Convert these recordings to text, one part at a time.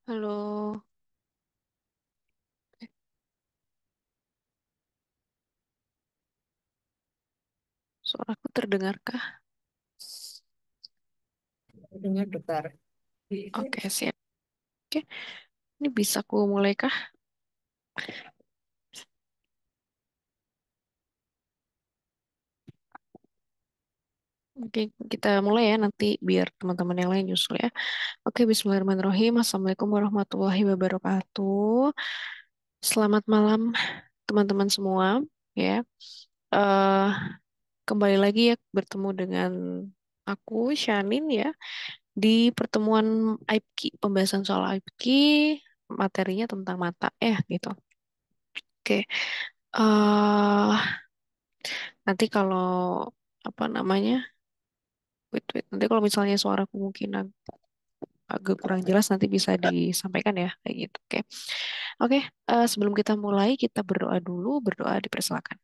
Halo, suaraku terdengarkah? Dengar dokter. Oke, siap. Oke, ini bisa aku mulai kah? Oke, kita mulai ya nanti biar teman-teman yang lain nyusul ya. Oke, Bismillahirrahmanirrahim. Assalamualaikum warahmatullahi wabarakatuh. Selamat malam teman-teman semua. Ya, eh kembali lagi ya bertemu dengan aku Shanin ya di pertemuan AIPKI, pembahasan soal AIPKI, materinya tentang mata ya gitu. Oke, nanti kalau apa namanya, wait wait, nanti kalau misalnya suaraku mungkin agak kurang jelas nanti bisa disampaikan ya kayak gitu. Oke, oke. Sebelum kita mulai kita berdoa dulu, berdoa dipersilakan.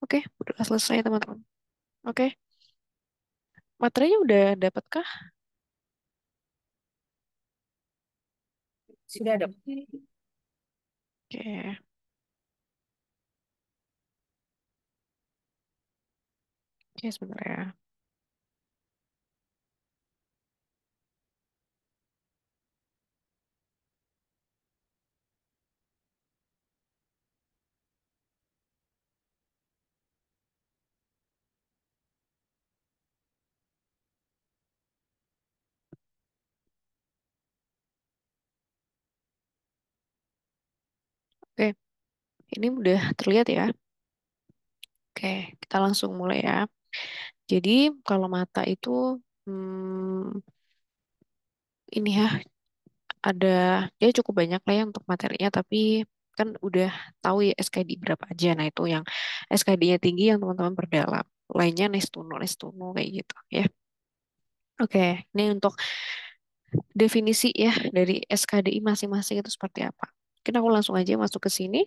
Oke, berdoa selesai teman-teman. Oke, materinya udah dapatkah? Sudah dok. Oke, oke sebentar ya. Oke, ini udah terlihat ya. Oke, kita langsung mulai ya. Jadi kalau mata itu ini ya ada dia cukup banyak lah ya untuk materinya tapi kan udah tahu ya SKD berapa aja. Nah, itu yang SKD-nya tinggi yang teman-teman perdalam. Lainnya nice to know kayak gitu ya. Oke, ini untuk definisi ya dari SKDI masing-masing itu seperti apa. Mungkin aku langsung aja masuk ke sini.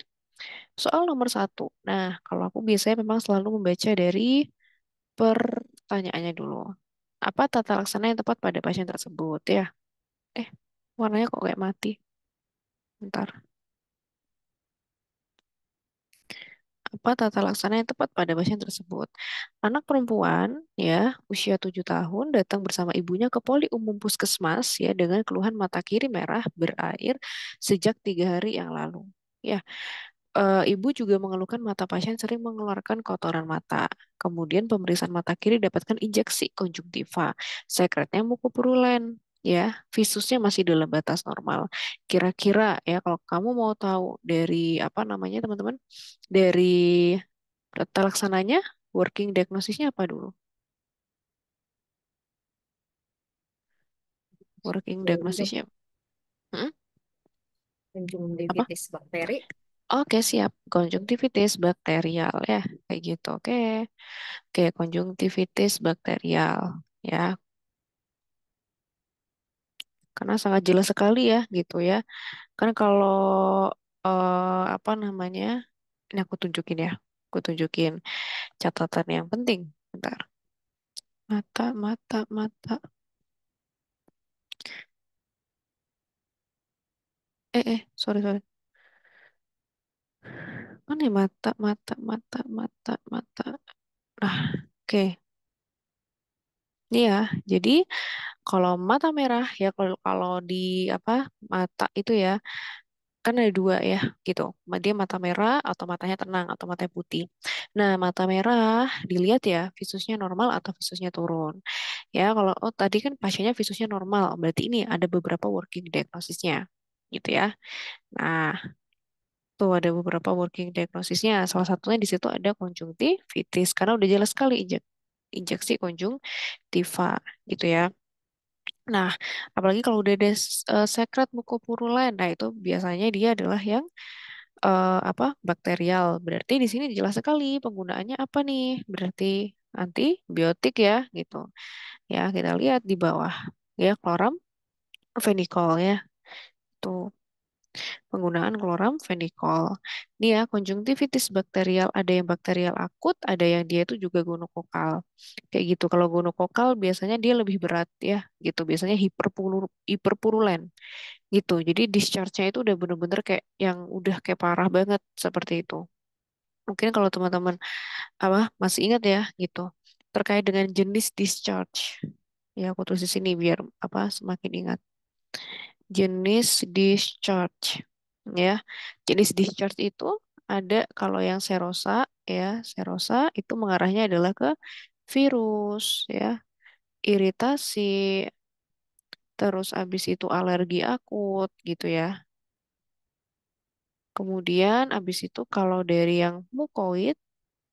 Soal nomor satu. Nah, kalau aku biasanya memang selalu membaca dari pertanyaannya dulu. Apa tata laksana yang tepat pada pasien tersebut ya? Eh, warnanya kok kayak mati? Bentar. Apa tata laksana yang tepat pada pasien tersebut. Anak perempuan ya usia 7 tahun datang bersama ibunya ke poli umum puskesmas ya dengan keluhan mata kiri merah berair sejak 3 hari yang lalu. Ya, ibu juga mengeluhkan mata pasien sering mengeluarkan kotoran mata. Kemudian pemeriksaan mata kiri dapatkan injeksi konjungtiva. Sekretnya mukopurulen. Ya, visusnya masih dalam batas normal. Kira-kira ya kalau kamu mau tahu dari apa namanya teman-teman, dari tata laksananya, working diagnosisnya apa dulu? Working Dari dok, diagnosisnya. Hmm? Apa? konjungtivitis bakteri. Oke, siap. Konjungtivitis bakterial ya, kayak gitu. Oke. Oke, konjungtivitis bakterial ya. Karena sangat jelas sekali ya gitu ya. Kan kalau apa namanya? Ini aku tunjukin ya. Aku tunjukin catatan yang penting. Bentar. Mata, mata, mata. Sorry, sorry. Mana ya mata, mata, mata, mata, mata. Nah, oke. Ini ya. Jadi kalau mata merah ya kalau kalau di apa mata itu ya kan ada dua ya gitu. Dia mata merah atau matanya tenang atau matanya putih. Nah, mata merah dilihat ya visusnya normal atau visusnya turun. Ya, kalau oh tadi kan pasiennya visusnya normal, berarti ini ada beberapa working diagnosisnya gitu ya. Nah, tuh ada beberapa working diagnosisnya. Salah satunya di situ ada konjungtivitis karena udah jelas sekali injeksi konjungtiva gitu ya. Nah, apalagi kalau udah ada sekret mukopurulen, nah itu biasanya dia adalah yang apa bakterial. Berarti di sini jelas sekali penggunaannya apa nih? Berarti antibiotik ya gitu. Ya, kita lihat di bawah ya chloramphenicol ya. Tuh. Penggunaan chloramfenicol. Ini ya, konjungtivitis bakterial, ada yang bakterial akut, ada yang dia itu juga gonokokal. Kayak gitu. Kalau gonokokal biasanya dia lebih berat ya, gitu. Biasanya hiperpurulen gitu. Jadi discharge-nya itu udah bener-bener kayak yang udah kayak parah banget seperti itu. Mungkin kalau teman-teman apa masih ingat ya gitu. Terkait dengan jenis discharge. Ya, aku tulis di sini biar apa semakin ingat. Jenis discharge ya. Jenis discharge itu ada kalau yang serosa ya, serosa itu mengarahnya adalah ke virus ya, iritasi, terus abis itu alergi akut gitu ya. Kemudian abis itu kalau dari yang mukoid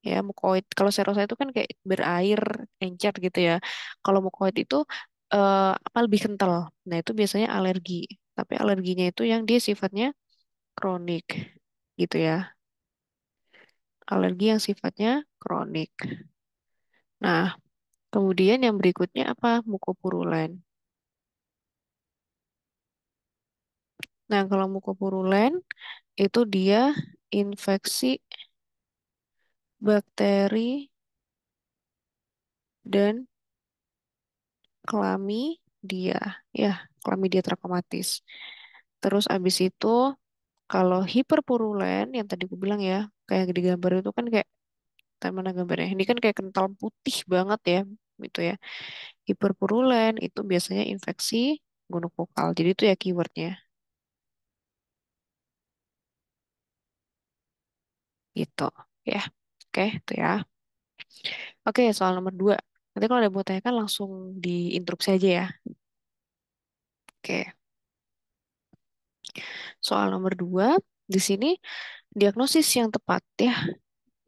ya, mukoid kalau serosa itu kan kayak berair, encer gitu ya. Kalau mukoid itu apa lebih kental. Nah, itu biasanya alergi. Tapi alerginya itu yang dia sifatnya kronik gitu ya. Alergi yang sifatnya kronik. Nah, kemudian yang berikutnya apa? Mukopurulen. Nah, kalau mukopurulen itu dia infeksi bakteri dan klamidia. Ya, klamidia trachomatis. Terus abis itu kalau hiperpurulen yang tadi aku bilang ya, kayak di gambar itu kan kayak mana gambarnya? Ini kan kayak kental putih banget ya, gitu ya. Hiperpurulen itu biasanya infeksi gonokokal. Jadi itu ya keywordnya, gitu. Ya, oke, itu ya. Oke, soal nomor 2. Nanti kalau ada mau tanya kan langsung diinstruksi aja ya. Oke, soal nomor 2. Di sini diagnosis yang tepat ya.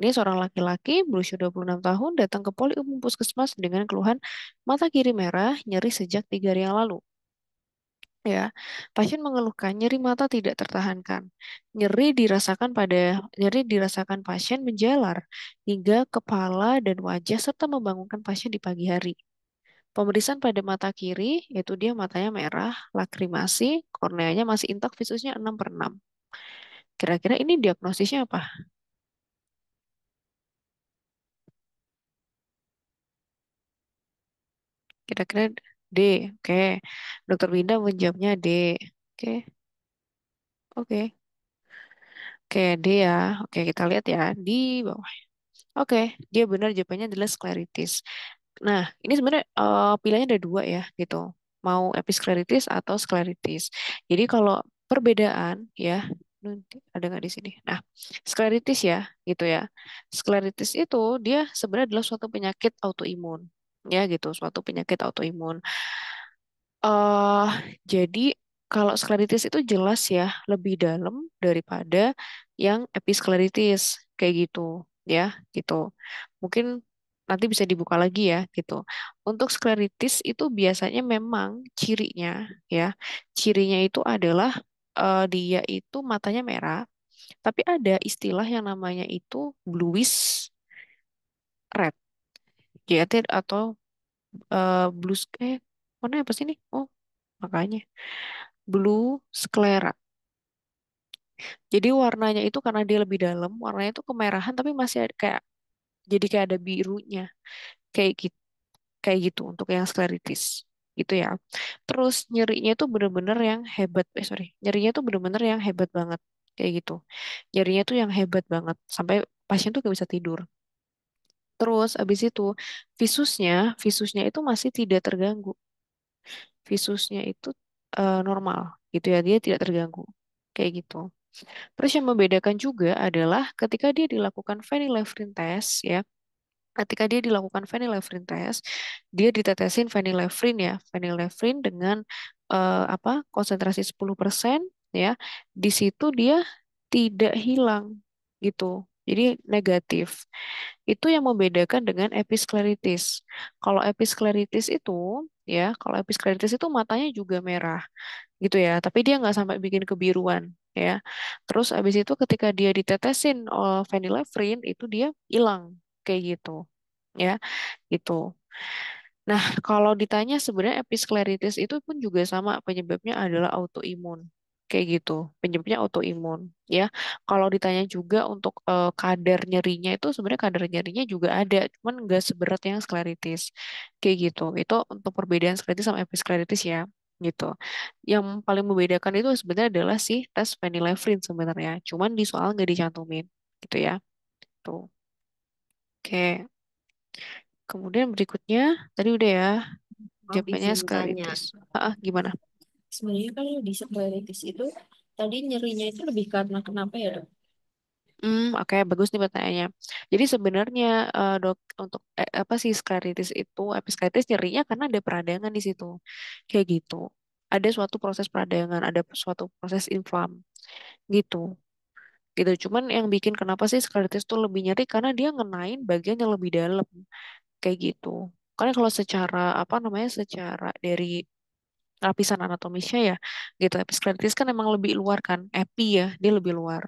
Ini seorang laki-laki berusia 26 tahun datang ke poli umum puskesmas dengan keluhan mata kiri merah, nyeri sejak 3 hari yang lalu. Ya, pasien mengeluhkan nyeri mata tidak tertahankan. Nyeri dirasakan pasien menjalar hingga kepala dan wajah serta membangunkan pasien di pagi hari. Pemeriksaan pada mata kiri, yaitu dia matanya merah, lakrimasi, korneanya masih intak, visusnya 6/6. Kira-kira ini diagnosisnya apa? Kira-kira D. Oke. Dokter Winda menjawabnya D. Oke. Oke. Oke, D ya. Oke, kita lihat ya di bawah. Oke, dia benar jawabannya adalah skleritis. Nah, ini sebenarnya pilihannya ada dua ya, gitu. Mau episkleritis atau skleritis. Jadi kalau perbedaan ya, nanti ada nggak di sini? Nah, skleritis ya, gitu ya. Skleritis itu dia sebenarnya adalah suatu penyakit autoimun, ya gitu, suatu penyakit autoimun. eh jadi kalau skleritis itu jelas ya lebih dalam daripada yang episkleritis kayak gitu ya gitu. Mungkin nanti bisa dibuka lagi ya gitu. Untuk skleritis itu biasanya memang cirinya ya. Cirinya itu adalah dia itu matanya merah, tapi ada istilah yang namanya itu bluish red. JAT atau blues warna apa sih ini? Oh, makanya blue sclera. Jadi warnanya itu karena dia lebih dalam, warnanya itu kemerahan tapi masih ada kayak jadi kayak ada birunya. Kayak gitu, kayak gitu untuk yang skleritis. Gitu ya. Terus nyerinya itu bener-bener yang hebat. Sorry. Nyerinya itu bener-bener yang hebat banget. Kayak gitu. Nyerinya itu yang hebat banget. Sampai pasien tuh gak bisa tidur. Terus abis itu visusnya itu masih tidak terganggu. Visusnya itu normal gitu ya. Dia tidak terganggu. Kayak gitu. Terus yang membedakan juga adalah ketika dia dilakukan phenylephrine test ya, ketika dia dilakukan phenylephrine test, dia ditetesin phenylephrine ya, phenylephrine dengan apa konsentrasi 10% ya. Di situ dia tidak hilang gitu. Jadi negatif. Itu yang membedakan dengan episkleritis. Kalau episkleritis itu ya, kalau episkleritis itu matanya juga merah gitu ya, tapi dia nggak sampai bikin kebiruan ya. Terus abis itu ketika dia ditetesin phenylephrine itu dia hilang kayak gitu ya, gitu. Nah, kalau ditanya sebenarnya episkleritis itu pun juga sama penyebabnya adalah autoimun. kayak gitu. Penyebabnya autoimun ya. Kalau ditanya juga untuk kadar nyerinya itu sebenarnya kadar nyerinya juga ada, cuman nggak seberat yang skleritis kayak gitu. Itu untuk perbedaan skleritis sama episkleritis ya gitu. Yang paling membedakan itu sebenarnya adalah si tes phenylephrine sebenarnya. Cuman di soal nggak dicantumin gitu ya. Tuh. Oke. Kemudian berikutnya tadi udah ya Maaf jawabannya izin tanya. skleritis. Gimana? Sebenarnya kalau di skleritis itu tadi nyerinya itu lebih karena kenapa ya, dok? Oke, bagus nih pertanyaannya. Jadi sebenarnya dok untuk apa sih skleritis itu, episklerotis nyerinya karena ada peradangan di situ, kayak gitu. Ada suatu proses peradangan, ada suatu proses inflam, gitu, gitu. Cuman yang bikin kenapa sih skleritis itu lebih nyeri karena dia ngenain bagian yang lebih dalam, kayak gitu. Karena kalau secara apa namanya, secara dari lapisan anatomisnya ya gitu. Episkleritis kan emang lebih luar kan, ya dia lebih luar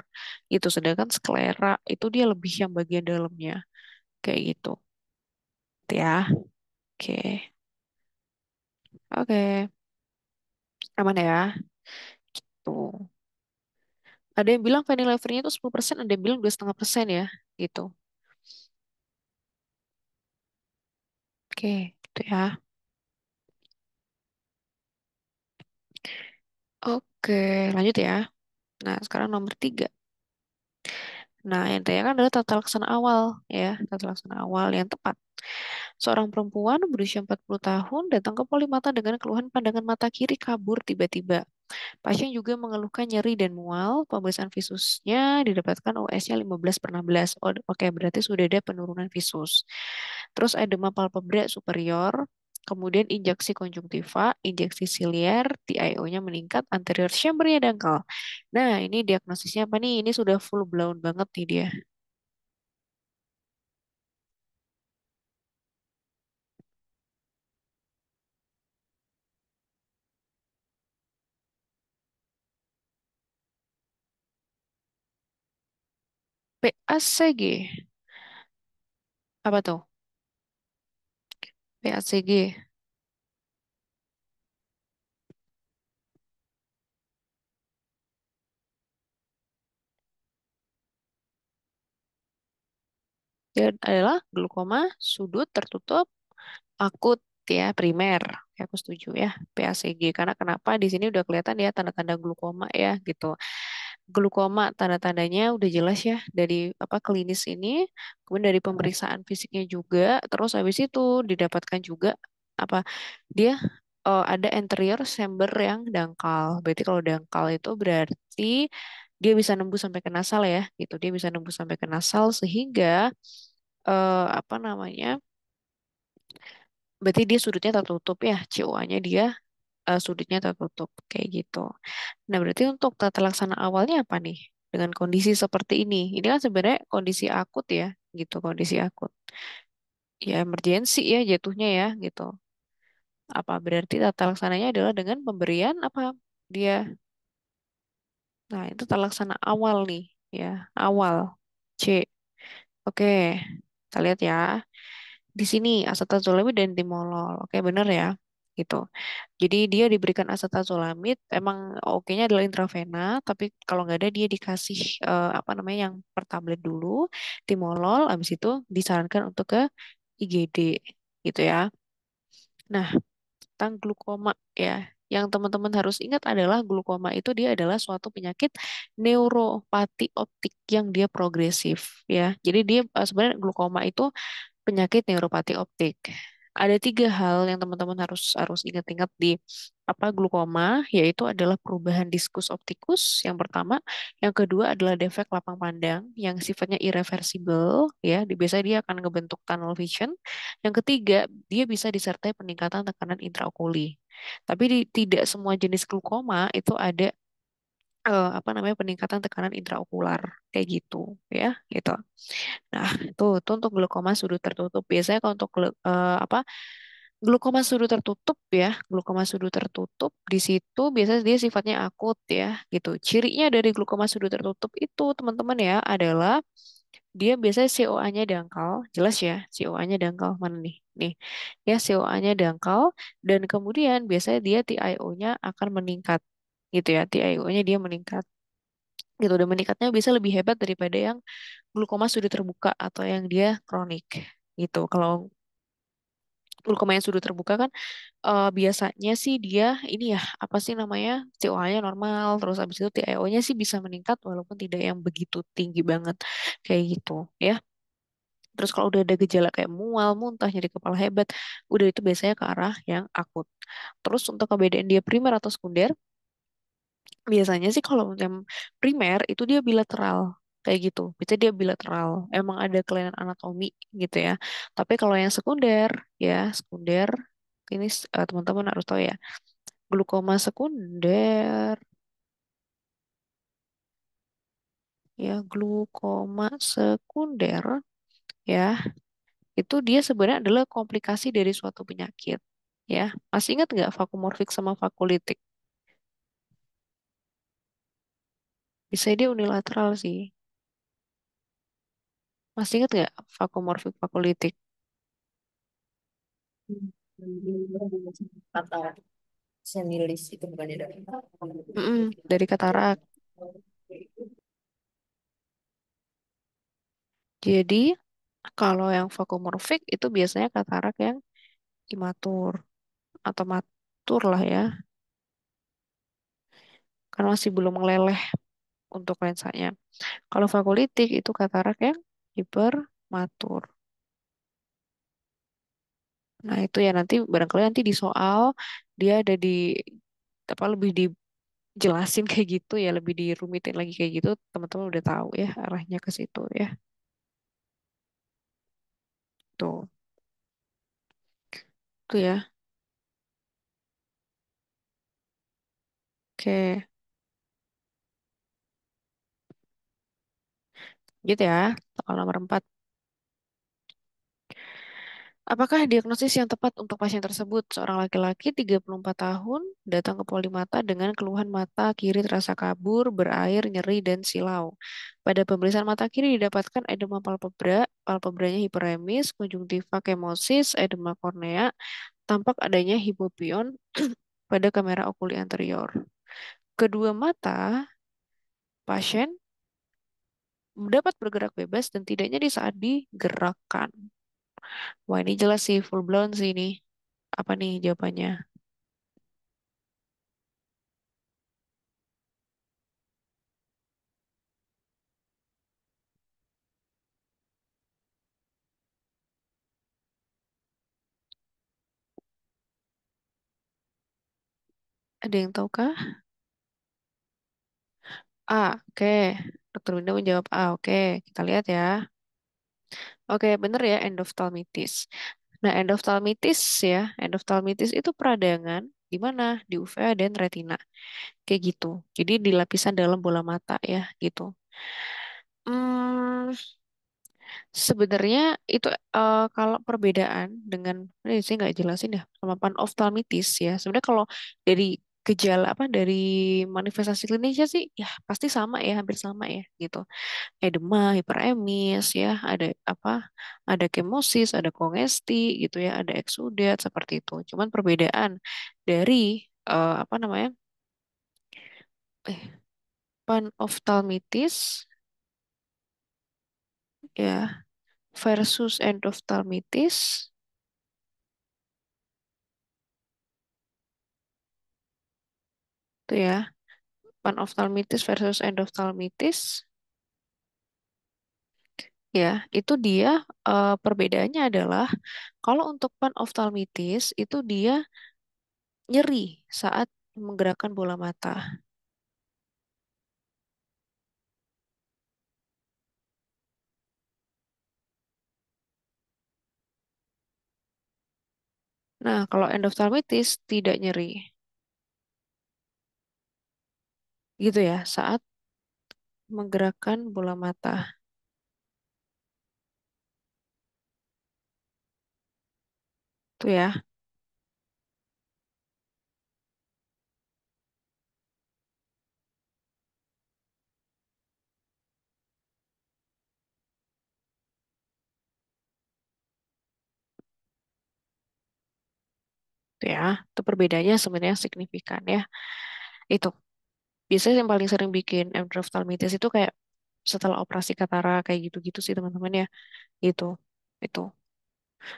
gitu, sedangkan sklera itu dia lebih yang bagian dalamnya kayak gitu. Gitu ya. Oke. Oke, aman ya. Tuh, ada yang bilang phenylephrine itu 10%, ada yang bilang 2,5% ya gitu. Oke, gitu ya. Oke, lanjut ya. Nah, sekarang nomor 3. Nah, yang tanya kan adalah tata laksana awal ya, tata laksana awal yang tepat. Seorang perempuan berusia 40 tahun datang ke polimata dengan keluhan pandangan mata kiri kabur tiba-tiba. Pasien juga mengeluhkan nyeri dan mual. Pemeriksaan visusnya didapatkan OS-nya 15/16. Oh, oke, berarti sudah ada penurunan visus. Terus edema palpebra superior, kemudian injeksi konjungtiva, injeksi siliar, TIO-nya meningkat, anterior chamber-nya dangkal. Nah, ini diagnosisnya apa nih? Ini sudah full blown banget nih dia. PACG. Apa tuh? PACG. Dia adalah glukoma sudut tertutup akut ya, primer. Ya, aku setuju ya, PACG. Karena kenapa di sini udah kelihatan ya tanda-tanda glukoma ya gitu. Glukoma tanda-tandanya udah jelas ya dari apa klinis ini, kemudian dari pemeriksaan fisiknya juga, terus habis itu didapatkan juga apa dia ada anterior chamber yang dangkal. Berarti kalau dangkal itu berarti dia bisa nembus sampai ke nasal ya, gitu. Dia bisa nembus sampai ke nasal sehingga apa namanya? Berarti dia sudutnya tertutup ya, COA-nya dia sudutnya tertutup kayak gitu. Nah, berarti untuk tata laksana awalnya apa nih? Dengan kondisi seperti ini. Ini kan sebenarnya kondisi akut ya, gitu, kondisi akut. Ya, emergensi ya jatuhnya ya, gitu. Apa berarti tata laksananya adalah dengan pemberian apa? Dia. Nah, itu tata laksana awal nih, ya. Awal. C. Oke. Kita lihat ya. Di sini acetazolamid dan timolol. Oke, benar ya. Gitu. Jadi dia diberikan acetazolamid, emang oke-nya adalah intravena, tapi kalau nggak ada dia dikasih apa namanya yang per tablet dulu, timolol, habis itu disarankan untuk ke IGD gitu ya. Nah, tentang glukoma ya. Yang teman-teman harus ingat adalah glukoma itu dia adalah suatu penyakit neuropati optik yang dia progresif ya. Jadi dia sebenarnya glukoma itu penyakit neuropati optik. Ada 3 hal yang teman-teman harus harus ingat-ingat di apa glukoma, yaitu adalah perubahan diskus optikus yang pertama, yang kedua adalah defek lapang pandang yang sifatnya irreversible, ya, biasanya dia akan ngebentuk tunnel vision. Yang ketiga, dia bisa disertai peningkatan tekanan intraokuli. Tapi tidak semua jenis glukoma itu ada apa namanya peningkatan tekanan intraokular kayak gitu, ya, gitu. Nah, itu untuk glukoma sudut tertutup. Biasanya kalau untuk apa glukoma sudut tertutup ya, glukoma sudut tertutup di situ biasanya dia sifatnya akut ya, gitu. Cirinya dari glukoma sudut tertutup itu teman-teman ya adalah dia biasanya COA-nya dangkal, jelas ya, COA-nya dangkal mana nih? Nih, ya COA-nya dangkal dan kemudian biasanya dia TIO-nya akan meningkat gitu ya, TiO-nya dia meningkat gitu, dan meningkatnya bisa lebih hebat daripada yang glukoma sudah terbuka atau yang dia kronik gitu. Kalau glukoma yang sudah terbuka kan biasanya sih dia ini ya, apa sih namanya, COA-nya normal, terus habis itu TiO-nya sih bisa meningkat walaupun tidak yang begitu tinggi banget kayak gitu ya. Terus kalau udah ada gejala kayak mual, muntah, nyeri kepala hebat, udah itu biasanya ke arah yang akut. Terus untuk kebedaan dia primer atau sekunder, biasanya sih kalau yang primer itu dia bilateral kayak gitu. Biasanya dia bilateral. Emang ada kelainan anatomi gitu ya. Tapi kalau yang sekunder, ya sekunder ini teman-teman harus tahu ya. Glukoma sekunder, ya glukoma sekunder ya, itu dia sebenarnya adalah komplikasi dari suatu penyakit. Ya, masih ingat nggak vakumorfik sama vakulitik? Bisa dia unilateral sih. Masih ingat nggak vakumorfik vakulitik? Kata senilis itu bukan ya, Dok? Dari katarak. Jadi kalau yang vakumorfik itu biasanya katarak yang imatur atau matur lah ya, kan masih belum meleleh untuk lensanya. Kalau vakulitik itu katarak yang hipermatur. Nah, itu ya nanti barangkali nanti di soal dia ada di apa lebih dijelasin kayak gitu ya, lebih dirumitin lagi kayak gitu, teman-teman udah tahu ya arahnya ke situ ya. Tuh, tuh ya. Oke, gitu ya. Soal nomor 4. Apakah diagnosis yang tepat untuk pasien tersebut? Seorang laki-laki 34 tahun datang ke polimata dengan keluhan mata kiri terasa kabur, berair, nyeri, dan silau. Pada pemeriksaan mata kiri didapatkan edema palpebra, palpebranya hiperemis, konjungtiva kemosis, edema kornea, tampak adanya hipopion pada kamera okuli anterior. Kedua mata pasien dapat bergerak bebas dan tidak nyeri saat digerakkan. Wah, ini jelas sih full blown sih ini. Apa nih jawabannya? Ada yang tahu kah? A, oke. Dokter Winda menjawab A, oke. Kita lihat ya. Oke, bener ya endoftalmitis. Nah, endoftalmitis ya, endoftalmitis itu peradangan di mana? Di uvea dan retina. Kayak gitu. Jadi di lapisan dalam bola mata ya, gitu. Hmm, Sebenarnya itu kalau perbedaan dengan ini saya nggak jelasin ya sama panoftalmitis ya. Sebenarnya kalau dari gejala apa dari manifestasi klinisnya sih ya pasti sama ya, hampir sama ya gitu. Edema, hiperemis ya, ada apa? Ada kemosis, ada kongesti gitu ya, ada eksudat seperti itu. Cuman perbedaan dari apa namanya? Eh, panoftalmitis ya versus endoftalmitis itu ya. Panoftalmitis versus endoftalmitis, ya, itu dia perbedaannya adalah kalau untuk panoftalmitis itu dia nyeri saat menggerakkan bola mata. Nah, kalau endoftalmitis tidak nyeri, gitu ya, saat menggerakkan bola mata. Tuh ya, tuh ya, itu perbedaannya sebenarnya signifikan ya. Itu. Biasanya yang paling sering bikin endophthalmitis itu kayak setelah operasi katarak kayak gitu-gitu sih teman-teman ya. Itu. Itu.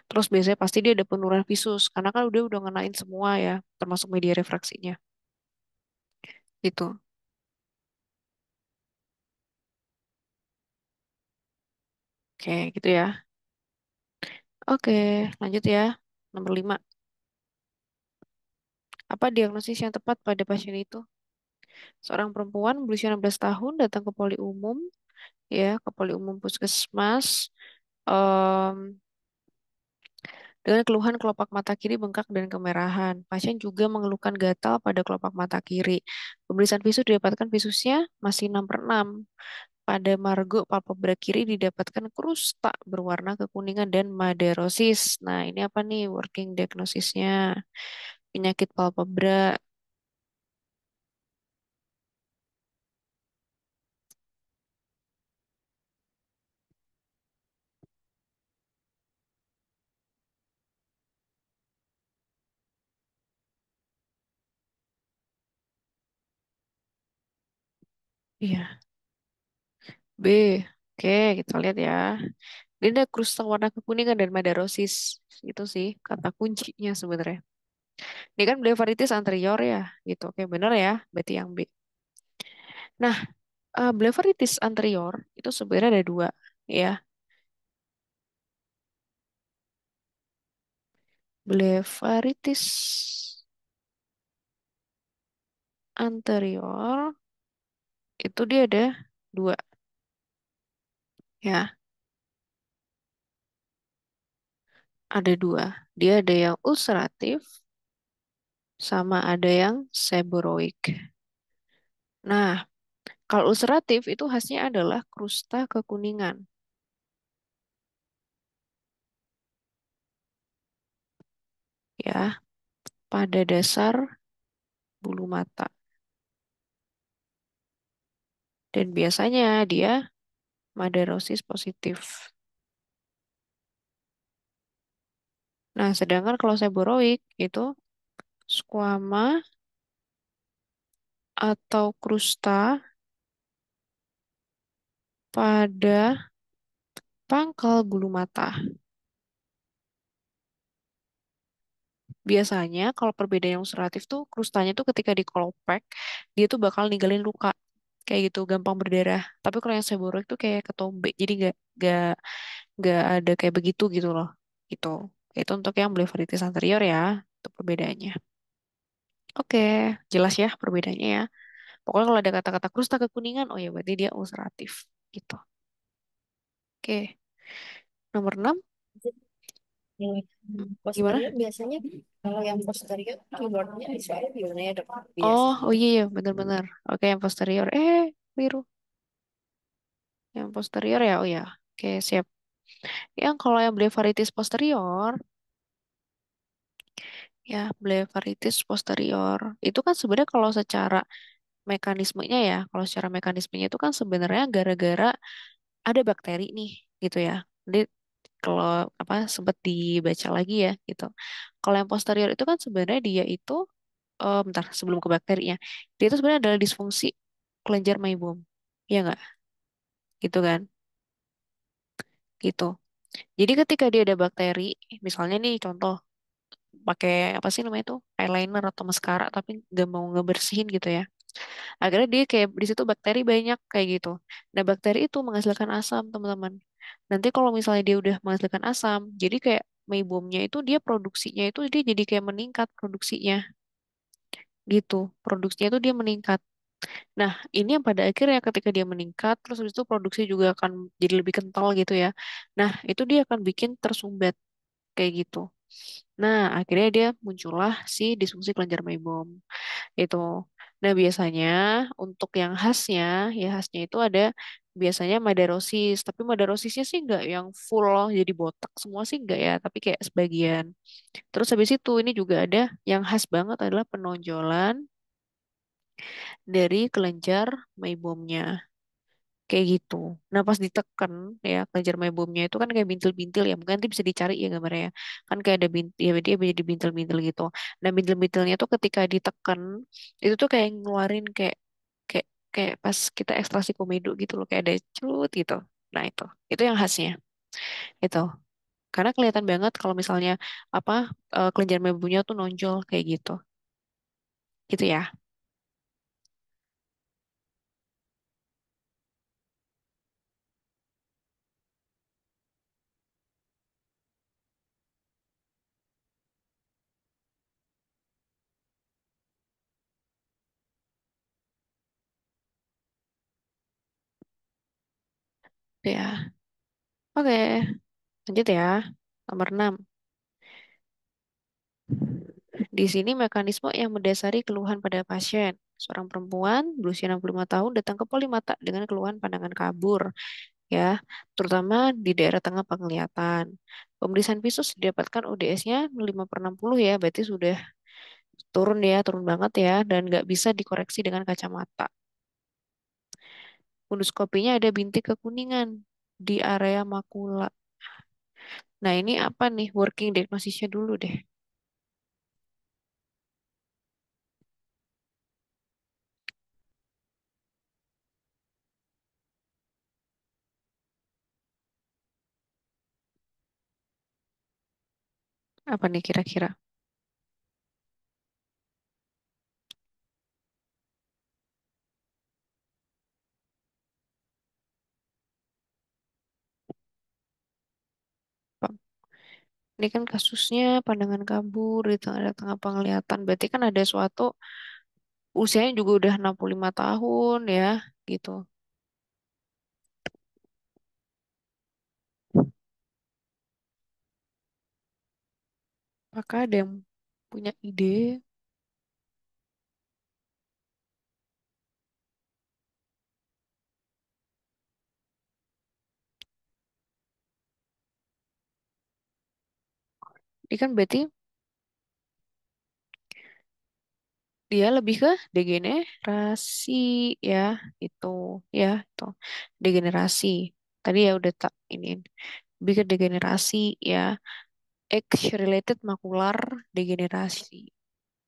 Terus biasanya pasti dia ada penurunan visus karena kan udah ngenain semua ya, termasuk media refraksinya. Itu. Oke, gitu ya. Oke, lanjut ya. Nomor 5. Apa diagnosis yang tepat pada pasien itu? Seorang perempuan berusia 16 tahun datang ke poli umum, ya, ke poli umum puskesmas, em, dengan keluhan kelopak mata kiri bengkak dan kemerahan. Pasien juga mengeluhkan gatal pada kelopak mata kiri. Pemeriksaan visus didapatkan visusnya masih 6/6. Pada margo palpebra kiri didapatkan krusta berwarna kekuningan dan madarosis. Nah, ini apa nih working diagnosisnya? Penyakit palpebra. Iya, B. Oke, kita lihat ya. Ini ada krusta warna kekuningan dan madarosis. Itu sih kata kuncinya sebenarnya. Ini kan blefaritis anterior ya, gitu. Oke, bener ya. Berarti yang B. Nah, blefaritis anterior itu sebenarnya ada dua, ya. Blefaritis anterior itu dia ada dua, ya. Ada dua. Dia ada yang ulceratif sama ada yang seborrheic. Nah, kalau ulceratif itu khasnya adalah krusta kekuningan, ya, pada dasar bulu mata. Dan biasanya dia madarosis positif. Nah, sedangkan kalau seborrheic itu squama atau krusta pada pangkal bulu mata. Biasanya kalau perbedaan yang ulceratif tuh krustanya tuh ketika dikolopek dia tuh bakal ninggalin luka kayak gitu, gampang berdarah. Tapi kalau yang seborrheic tuh kayak ketombe, jadi nggak nggak ada kayak begitu gitu loh. Gitu. Itu untuk yang blefaritis anterior ya, itu perbedaannya. Oke, jelas ya perbedaannya ya. Pokoknya kalau ada kata-kata krusta kekuningan, oh ya berarti dia ulceratif gitu. Oke, nomor 6. Yang Gimana? posterior biasanya, kalau yang posterior keywordnya soalnya gimana ya dok? Oh, Biasanya. oh iya, iya, bener-bener. Oke, yang posterior. Biru. Yang posterior ya, oh ya. Oke, siap. Yang kalau yang blefaritis posterior, ya blefaritis posterior, itu kan sebenarnya kalau secara mekanismenya ya, kalau secara mekanismenya itu kan sebenarnya gara-gara ada bakteri nih, gitu ya. Jadi kalau apa sempat dibaca lagi ya, gitu. Kalau yang posterior itu kan sebenarnya dia itu, bentar sebelum ke bakterinya, dia itu sebenarnya adalah disfungsi kelenjar Meiboom, ya nggak? Gitu kan? Gitu. Jadi ketika dia ada bakteri, misalnya nih contoh pakai apa sih namanya itu eyeliner atau maskara tapi nggak mau ngebersihin gitu ya. Akhirnya dia kayak di situ bakteri banyak kayak gitu. Nah bakteri itu menghasilkan asam teman-teman. Nanti kalau misalnya dia udah menghasilkan asam, jadi kayak meibomnya itu dia produksinya itu dia jadi kayak meningkat produksinya gitu. Produksinya itu dia meningkat. Nah ini yang pada akhirnya ketika dia meningkat, terus habis itu produksi juga akan jadi lebih kental gitu ya. Nah itu dia akan bikin tersumbat kayak gitu. Nah, akhirnya dia muncullah si disfungsi kelenjar Meiboom itu. Nah, biasanya untuk yang khasnya, ya khasnya itu ada biasanya madarosis, tapi madarosisnya sih nggak yang full loh, jadi botak semua sih nggak ya, tapi kayak sebagian. Terus habis itu ini juga ada yang khas banget adalah penonjolan dari kelenjar Meiboomnya. Kayak gitu. Nah, pas ditekan ya kelenjar mebumnya itu kan kayak bintil-bintil ya. Mungkin nanti bisa dicari ya gambarnya. Kan kayak ada bintil, ya dia jadi bintil-bintil gitu. Nah, bintil-bintilnya tuh ketika ditekan itu tuh kayak ngeluarin kayak kayak pas kita ekstraksi komedo gitu loh, kayak ada cut gitu. Nah itu yang khasnya itu. Karena kelihatan banget kalau misalnya apa kelenjar membunya tuh nonjol kayak gitu, gitu ya. Itu ya. Oke, lanjut ya. Nomor 6. Di sini mekanisme yang mendasari keluhan pada pasien. Seorang perempuan berusia 65 tahun datang ke polimata dengan keluhan pandangan kabur, ya, terutama di daerah tengah penglihatan. Pemeriksaan visus didapatkan UDS-nya 5/60 ya, berarti sudah turun ya, turun banget ya, dan nggak bisa dikoreksi dengan kacamata. Funduskopinya ada bintik kekuningan di area makula. Nah, ini apa nih working diagnosisnya dulu deh. Apa nih kira-kira? Pak? Ini kan kasusnya pandangan kabur di tengah-tengah penglihatan. Berarti kan ada suatu usianya juga udah 65 tahun ya, gitu. Apakah ada yang punya ide? Ini kan berarti dia lebih ke degenerasi ya, itu ya, itu degenerasi. Tadi ya udah tak ini lebih ke degenerasi ya, age-related macular degenerasi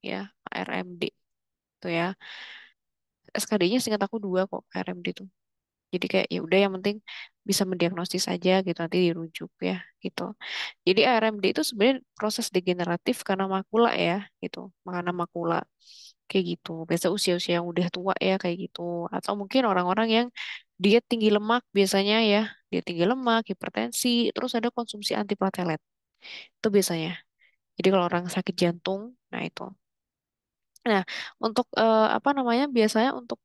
ya, RMD itu ya. SKD-nya singkat aku 2 kok RMD itu. Jadi kayak ya udah yang penting bisa mendiagnosis aja gitu nanti dirujuk ya gitu. Jadi RMD itu sebenarnya proses degeneratif karena makula ya gitu, karena makula kayak gitu. Biasa usia-usia yang udah tua ya kayak gitu. Atau mungkin orang-orang yang diet tinggi lemak biasanya ya, diet tinggi lemak, hipertensi, terus ada konsumsi antiplatelet. Itu biasanya. Jadi kalau orang sakit jantung, nah itu. Nah, untuk apa namanya? Biasanya untuk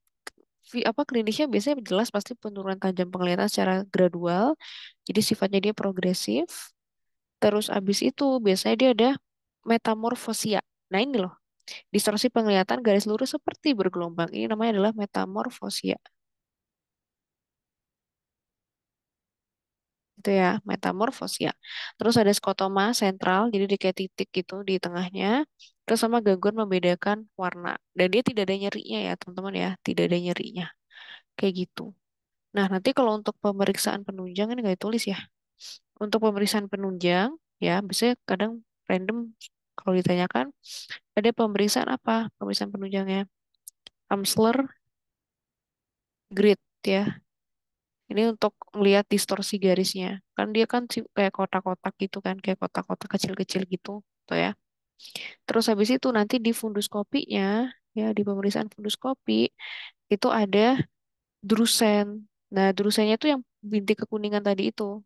apa klinisnya biasanya jelas pasti penurunan tajam penglihatan secara gradual. Jadi sifatnya dia progresif. Terus abis itu biasanya dia ada metamorfosia. Nah ini loh, distorsi penglihatan garis lurus seperti bergelombang. Ini namanya adalah metamorfosia. Itu ya, metamorfosia. Terus ada skotoma sentral, jadi dia kayak titik gitu di tengahnya. Terus sama gangguan membedakan warna. Dan dia tidak ada nyerinya ya, teman-teman ya. Tidak ada nyerinya. Kayak gitu. Nah, nanti kalau untuk pemeriksaan penunjang ini nggak ditulis ya. Untuk pemeriksaan penunjang, ya, biasanya kadang random kalau ditanyakan, ada pemeriksaan apa? Pemeriksaan penunjangnya. Amsler grid ya. Ini untuk melihat distorsi garisnya. Kan dia kan kayak kotak-kotak gitu kan, kayak kotak-kotak kecil-kecil gitu, tuh ya. Terus habis itu nanti di funduskopinya, ya di pemeriksaan funduskopi itu ada drusen. Nah, drusennya itu yang bintik kekuningan tadi itu,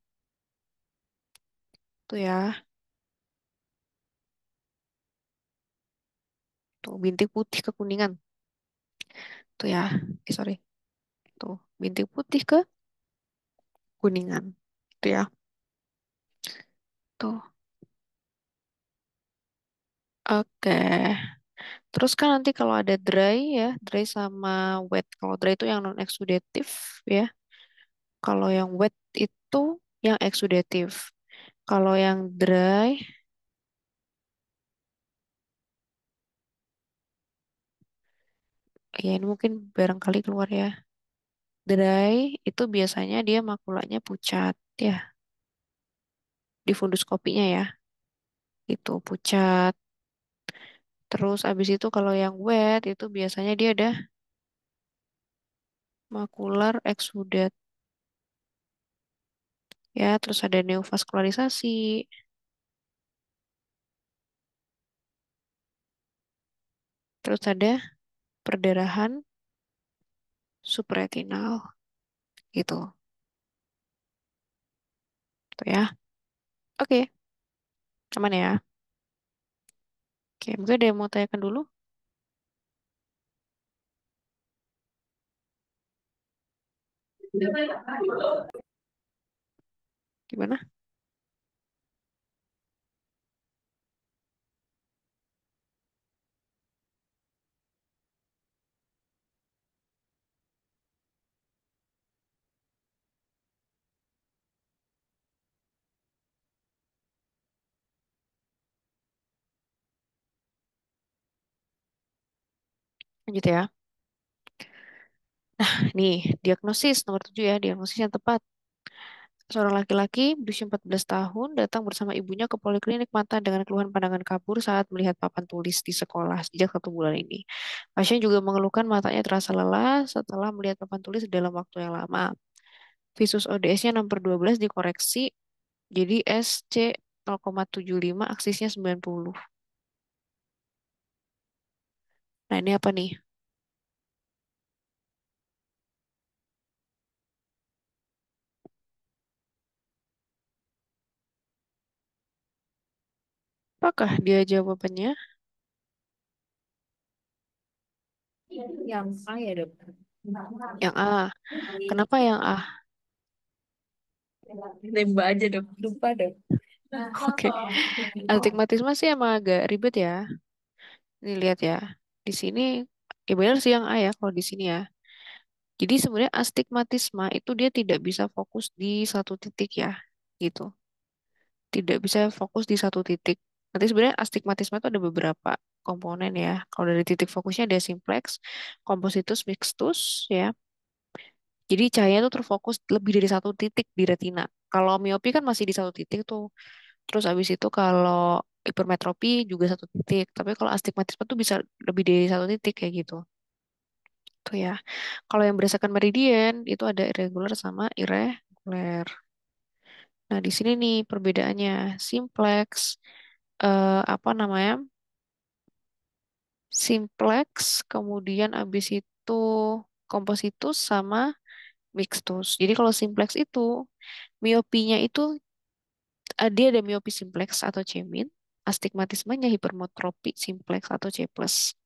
tuh ya. Tuh bintik putih kekuningan, tuh ya. Sorry, tuh bintik putih ke kuningan, tuh ya. Tuh. Oke. Terus kan nanti kalau ada dry ya, dry sama wet. Kalau dry itu yang non eksudatif ya. Kalau yang wet itu yang eksudatif. Kalau yang dry, ya ini mungkin barangkali keluar ya. Dry itu biasanya dia makulanya pucat ya di funduskopinya ya. Itu pucat. Terus abis itu kalau yang wet itu biasanya dia ada makular eksudat. Ya, terus ada neovaskularisasi, terus ada perdarahan supraretinal gitu. Tuh ya. Oke, aman ya. Oke, mungkin ada yang mau tanyakan dulu? Gimana? Lanjut ya. Nih, diagnosis nomor 7 ya, diagnosis yang tepat. Seorang laki-laki berusia 14 tahun datang bersama ibunya ke poliklinik mata dengan keluhan pandangan kabur saat melihat papan tulis di sekolah sejak 1 bulan ini. Pasien juga mengeluhkan matanya terasa lelah setelah melihat papan tulis dalam waktu yang lama. Visus ODS-nya 6/12 dikoreksi jadi SC 0,75, aksisnya 90. Nah, ini apa nih? Apakah dia jawabannya? Yang A ya dok. Yang A. Kenapa yang A? Nembak aja dok. Lupa dok. Oke. Astigmatisme sih emang agak ribet ya. Ini lihat ya. Di sini, ya benar sih yang A ya kalau di sini ya. Jadi sebenarnya astigmatisme itu dia tidak bisa fokus di satu titik ya. Gitu. Tidak bisa fokus di satu titik. Nanti sebenarnya astigmatisme itu ada beberapa komponen ya. Kalau dari titik fokusnya ada simplex, compositus, mixtus ya. Jadi cahaya itu terfokus lebih dari satu titik di retina. Kalau miopi kan masih di satu titik tuh. Terus habis itu kalau hipermetropi juga satu titik. Tapi kalau astigmatisme tuh bisa lebih dari satu titik kayak gitu. Tuh ya. Kalau yang berdasarkan meridian itu ada irregular sama irregular. Nah, di sini nih perbedaannya. Simplex apa namanya? Simplex, kemudian habis itu compositus sama mixtus. Jadi kalau simplex itu miopinya itu dia ada miopi simplex atau cemin, astigmatismenya hipermetropi simplex atau C plus.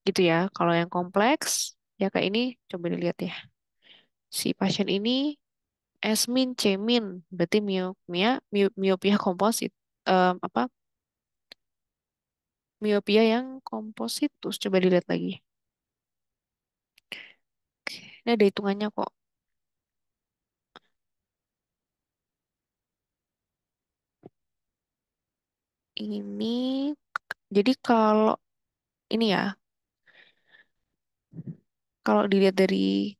Gitu ya. Kalau yang kompleks, ya kayak ini, coba dilihat ya. Si pasien ini esmin, cemin, berarti miopia komposit. Apa? Miopia yang kompositus. Coba dilihat lagi. Oke, ini ada hitungannya kok. Ini, jadi kalau ini ya, kalau dilihat dari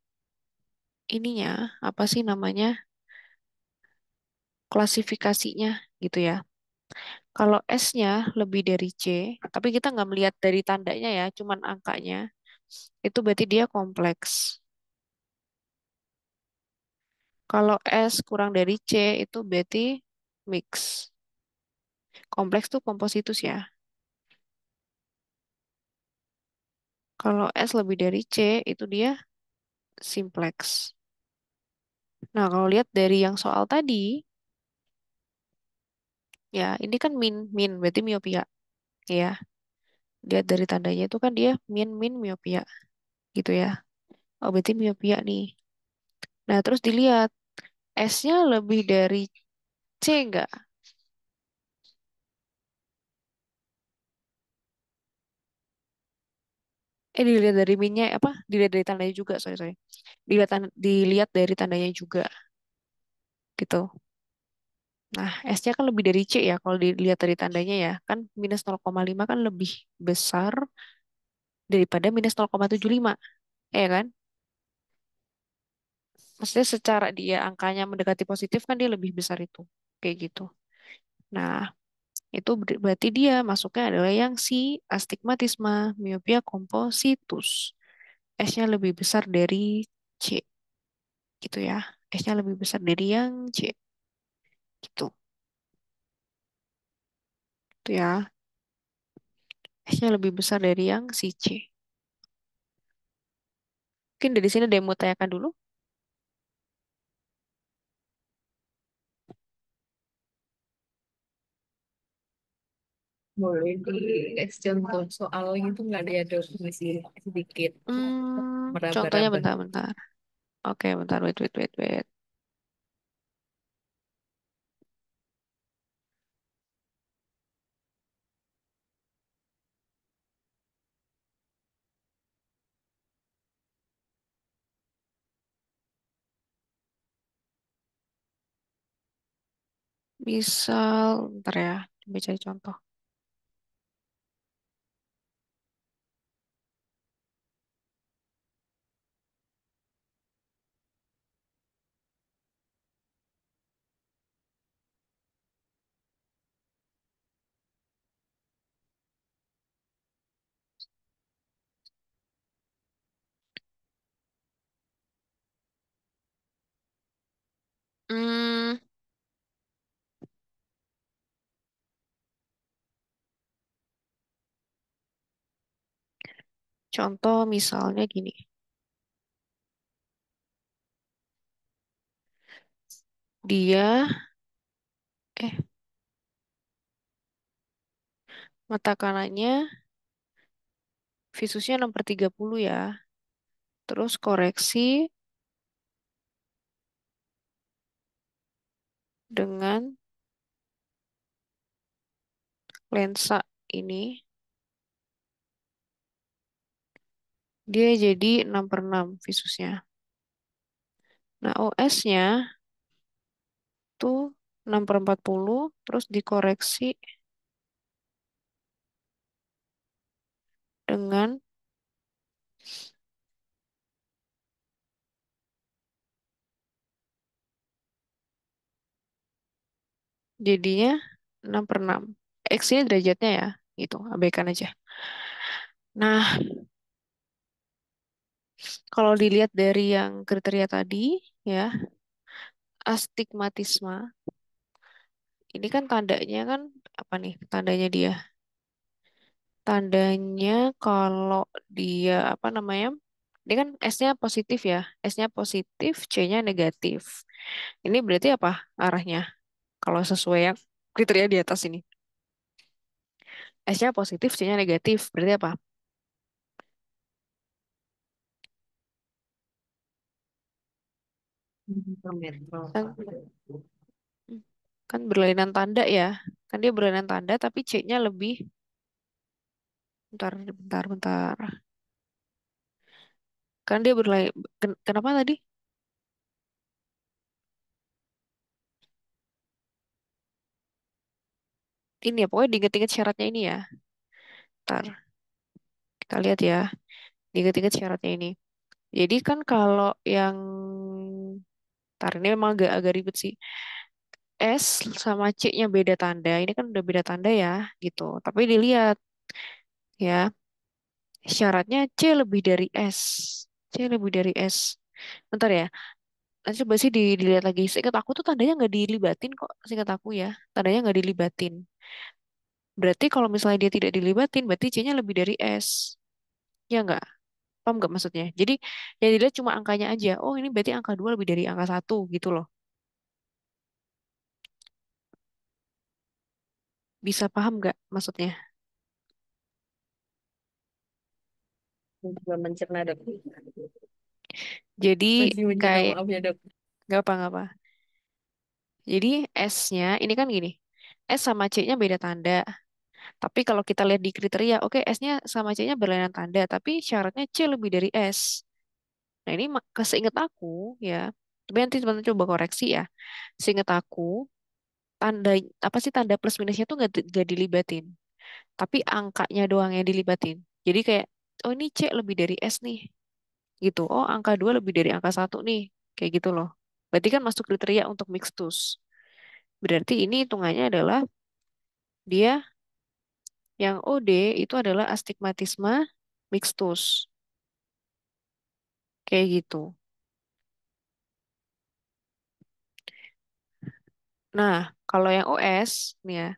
ininya, apa sih namanya, klasifikasinya gitu ya. Kalau S-nya lebih dari C, tapi kita nggak melihat dari tandanya ya, cuman angkanya, itu berarti dia kompleks. Kalau S kurang dari C, itu berarti mix. Kompleks tuh kompositus ya. Kalau S lebih dari C, itu dia simplex. Nah, kalau lihat dari yang soal tadi, ya ini kan min, berarti miopia. Ya, lihat dari tandanya itu kan dia min miopia gitu ya. Oh, berarti miopia nih. Nah, terus dilihat S-nya lebih dari C enggak? Dilihat dari minnya apa? Dilihat dari tandanya juga, sorry sorry. Dilihat dari tandanya juga gitu. Nah, S-nya kan lebih dari C ya kalau dilihat dari tandanya ya. Kan minus 0,5 kan lebih besar daripada minus 0,75, ya kan? Maksudnya secara dia angkanya mendekati positif kan dia lebih besar itu. Kayak gitu. Nah, itu berarti dia masuknya adalah yang si astigmatisme, miopia compositus. S-nya lebih besar dari C gitu ya. S-nya lebih besar dari yang C gitu. Itu ya. S-nya lebih besar dari yang si C. Mungkin dari sini ada yang mau tanyakan dulu. Boleh dikasih contoh soalnya itu nggak ada masih sedikit Contohnya meraba-raba. bentar-bentar. Oke, bentar, wait, wait, wait, wait. Misal, bentar ya, coba cari contoh. Hmm, Contoh misalnya gini. Dia, eh, mata kanannya visusnya 6/30 ya. Terus koreksi dengan lensa ini, dia jadi 6/6 visusnya. Nah, OS-nya tuh 6/40, terus dikoreksi dengan jadinya 6/6. X ini derajatnya ya, gitu, abaikan aja. Nah, kalau dilihat dari yang kriteria tadi, ya, astigmatisme, ini kan tandanya kan, apa nih tandanya dia? Tandanya kalau dia, apa namanya, ini kan S-nya positif ya, S-nya positif, C-nya negatif. Ini berarti apa arahnya? Kalau sesuai yang kriteria di atas ini. S-nya positif, C-nya negatif. Berarti apa? Kan, kan berlainan tanda ya. Kan dia berlainan tanda, tapi C-nya lebih. Bentar, bentar, bentar. Kan dia berlainan. Kenapa tadi? Ini ya, pokoknya diinget-inget syaratnya ini ya. Ntar, kita lihat ya. Diinget-inget syaratnya ini. Jadi kan kalau yang. Ntar, ini memang agak ribet sih. S sama C-nya beda tanda. Ini kan udah beda tanda ya, gitu. Tapi dilihat ya, syaratnya C lebih dari S. C lebih dari S. Bentar ya. Nanti coba sih dilihat lagi. Seingat aku tuh tandanya nggak dilibatin kok. Seingat aku ya. Tandanya nggak dilibatin. Berarti kalau misalnya dia tidak dilibatin, berarti C-nya lebih dari S. Ya nggak? Paham nggak maksudnya? Jadi yang dilihat cuma angkanya aja. Oh ini berarti angka 2 lebih dari angka 1 gitu loh. Bisa paham nggak maksudnya? Coba mencerna dok. Jadi Masih mencerna kayak maaf ya dok. nggak apa-apa. Jadi S-nya ini kan gini. S sama C-nya beda tanda. Tapi kalau kita lihat di kriteria, oke S-nya sama C-nya berlainan tanda, tapi syaratnya C lebih dari S. Nah ini seingat aku ya, tapi nanti teman-teman coba koreksi ya. Seingat aku, tanda apa sih tanda plus minusnya tuh nggak dilibatin, tapi angkanya doang yang dilibatin. Jadi kayak, oh ini C lebih dari S nih, gitu. Oh angka 2 lebih dari angka 1 nih, kayak gitu loh. Berarti kan masuk kriteria untuk mixtus. Berarti ini hitungannya adalah dia yang OD itu adalah astigmatisme mixtus. Kayak gitu. Nah, kalau yang OS, nih ya,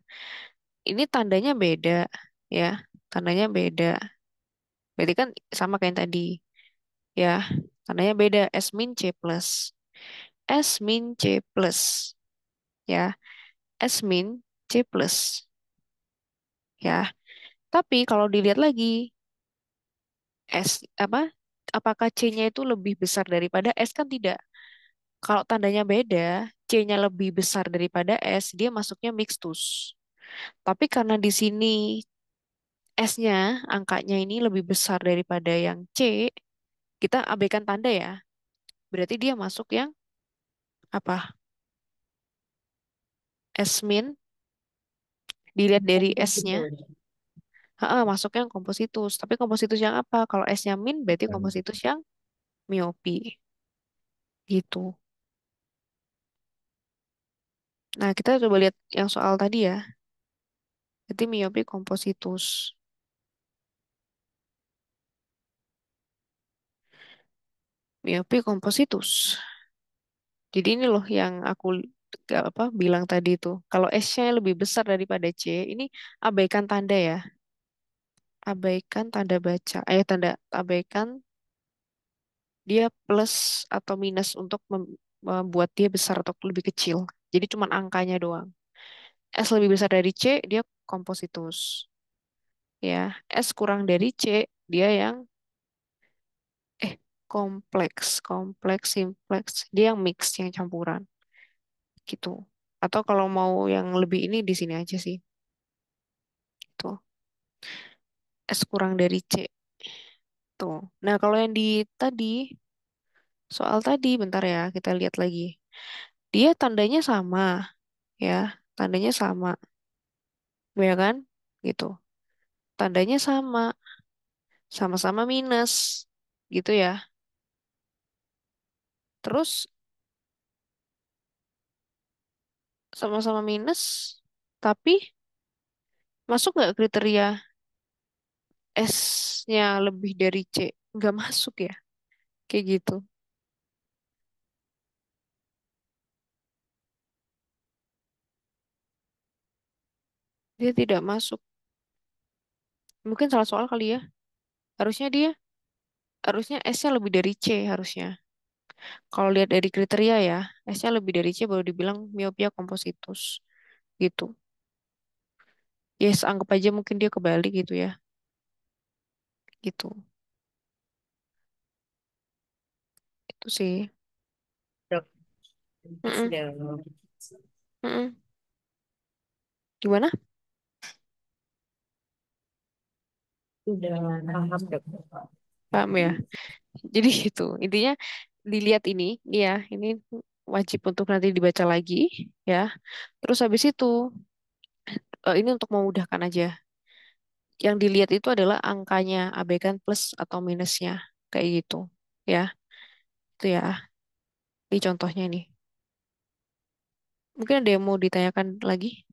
ini tandanya beda, ya. Tandanya beda. Berarti kan sama kayak yang tadi, ya. Tandanya beda, S min C plus. S min C plus, ya. S min C plus, ya. Tapi kalau dilihat lagi, S apa? Apakah C-nya itu lebih besar daripada S? Kan tidak. Kalau tandanya beda, C-nya lebih besar daripada S, dia masuknya mixtus. Tapi karena di sini S-nya, angkanya ini lebih besar daripada yang C, kita abaikan tanda ya. Berarti dia masuk yang apa? S min, dilihat dari S-nya. Kompositor. Masuknya yang kompositus. Tapi kompositus yang apa? Kalau S-nya min, berarti kompositus yang miopi. Gitu. Nah, kita coba lihat yang soal tadi ya. Berarti miopi kompositus. Miopi kompositus. Jadi ini loh yang aku apa bilang tadi itu. Kalau S-nya lebih besar daripada C, ini abaikan tanda ya. Abaikan tanda baca. Tanda abaikan dia plus atau minus untuk membuat dia besar atau lebih kecil. Jadi cuma angkanya doang. S lebih besar dari C, dia kompositus. Ya, S kurang dari C, dia yang eh kompleks, simpleks. Dia yang mix, yang campuran gitu. Atau kalau mau yang lebih ini di sini aja sih. Tuh, S kurang dari C. Tuh. Nah, kalau yang di tadi, soal tadi, bentar ya, kita lihat lagi. Dia tandanya sama, ya. Tandanya sama, ya kan? Gitu. Tandanya sama, sama-sama minus, gitu ya. Terus sama-sama minus, tapi masuk nggak kriteria S-nya lebih dari C? Nggak masuk ya, kayak gitu. Dia tidak masuk. Mungkin salah soal kali ya. Harusnya dia, harusnya S-nya lebih dari C harusnya. Kalau lihat dari kriteria ya, S-nya lebih dari C baru dibilang miopia kompositus gitu. Yes, anggap aja mungkin dia kebalik gitu ya. Gitu. Itu sih. Dok, Mm-mm, sudah mm-mm. Gimana? sudah paham dok. Paham ya? Jadi gitu. Intinya dilihat ini ya, ini wajib untuk nanti dibaca lagi ya. Terus habis itu ini untuk memudahkan aja. Yang dilihat itu adalah angkanya, abaikan plus atau minusnya. Kayak gitu. Ya, itu ya. Ini contohnya nih. Mungkin ada yang mau ditanyakan lagi?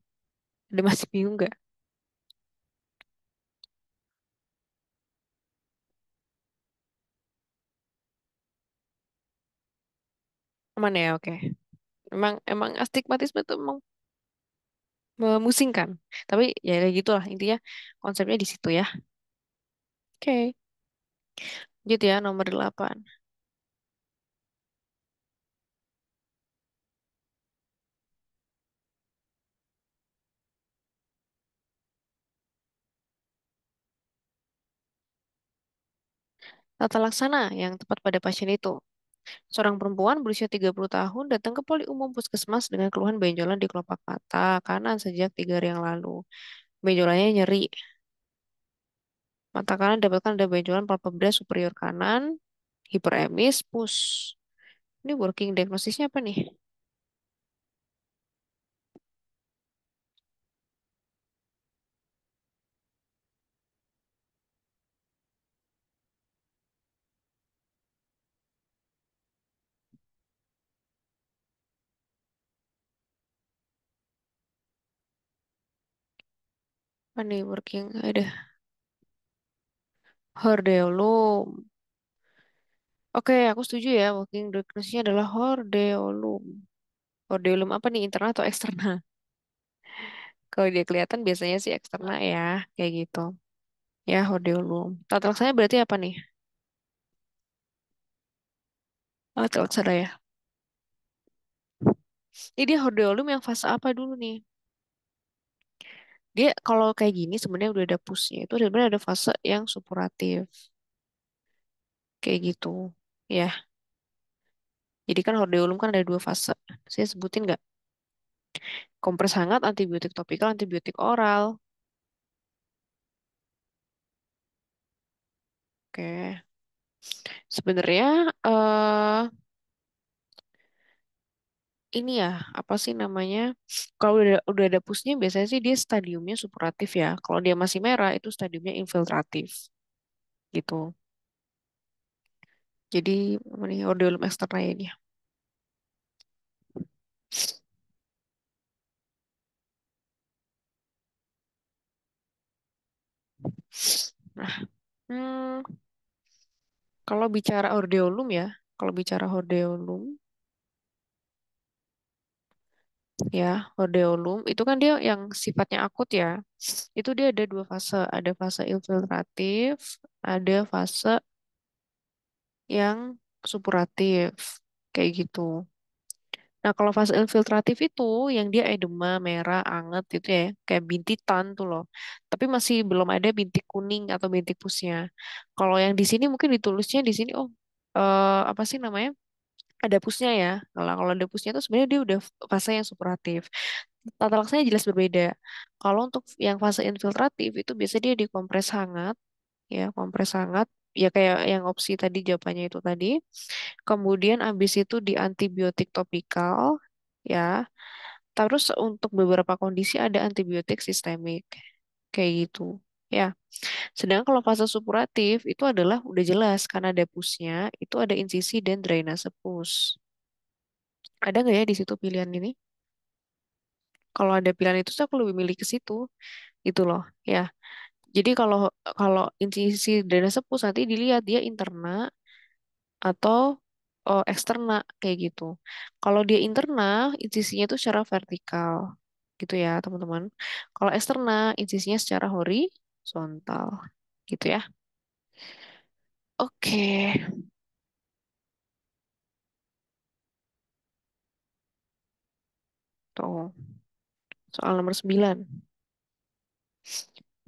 Ada masih bingung nggak? Aman ya, oke. Emang emang astigmatisme itu emang memusingkan. Tapi ya kayak gitulah intinya konsepnya di situ ya. Oke, lanjut ya nomor 8. Tata laksana yang tepat pada pasien itu. Seorang perempuan berusia 30 tahun datang ke poli umum puskesmas dengan keluhan benjolan di kelopak mata kanan sejak 3 hari yang lalu. Benjolannya nyeri. Mata kanan dapatkan ada benjolan palpebra superior kanan, hiperemis, pus. Ini working diagnosisnya apa nih? Apa nih working? Ada hordeolum. Oke, aku setuju ya. Working diagnosisnya adalah hordeolum. Hordeolum apa nih, internal atau eksternal? Kalau dia kelihatan biasanya sih eksternal ya, kayak gitu. Ya, hordeolum. Tata laksananya berarti apa nih? Oh, tata laksana ya. Ini dia hordeolum yang fase apa dulu nih? Dia kalau kayak gini sebenarnya udah ada pusnya. Itu sebenarnya ada fase yang supuratif. Kayak gitu. Ya, jadi kan hordeolum kan ada dua fase. Saya sebutin nggak? Kompres hangat, antibiotik topikal, antibiotik oral. Oke. Sebenarnya ini ya, apa sih namanya? Kalau udah ada pusnya biasanya sih dia stadiumnya supuratif ya. Kalau dia masih merah itu stadiumnya infiltratif gitu. Jadi apa nih hordeolum eksterna ini. Nah, hmm, kalau bicara hordeolum ya, kalau bicara hordeolum ya, hordeolum itu kan dia yang sifatnya akut ya. Itu dia ada dua fase, ada fase infiltratif, ada fase yang supuratif kayak gitu. Nah, kalau fase infiltratif itu yang dia edema, merah, anget gitu ya, kayak bintitan tuh loh. Tapi masih belum ada bintik kuning atau bintik pusnya. Kalau yang di sini mungkin ditulisnya di sini, oh, apa sih namanya? Ada pusnya ya. Kalau ada pusnya itu sebenarnya dia udah fase yang supuratif. Tata laksananya jelas berbeda. Kalau untuk yang fase infiltratif itu biasanya dia dikompres hangat, ya, kompres hangat. Ya kayak yang opsi tadi jawabannya itu tadi. Kemudian habis itu di antibiotik topikal, ya. Terus untuk beberapa kondisi ada antibiotik sistemik, kayak gitu. Ya, sedangkan kalau fase supuratif itu adalah udah jelas karena ada pusnya, itu ada insisi dan drainase pus. Ada nggak ya di situ pilihan ini? Kalau ada pilihan itu, sih aku lebih milih ke situ, gitu loh. Ya, jadi kalau kalau insisi drainase pus nanti dilihat dia interna atau eksterna kayak gitu. Kalau dia interna, insisinya itu secara vertikal, gitu ya teman-teman. Kalau eksterna, insisinya secara horizontal, gitu ya. Oke, tuh soal nomor 9.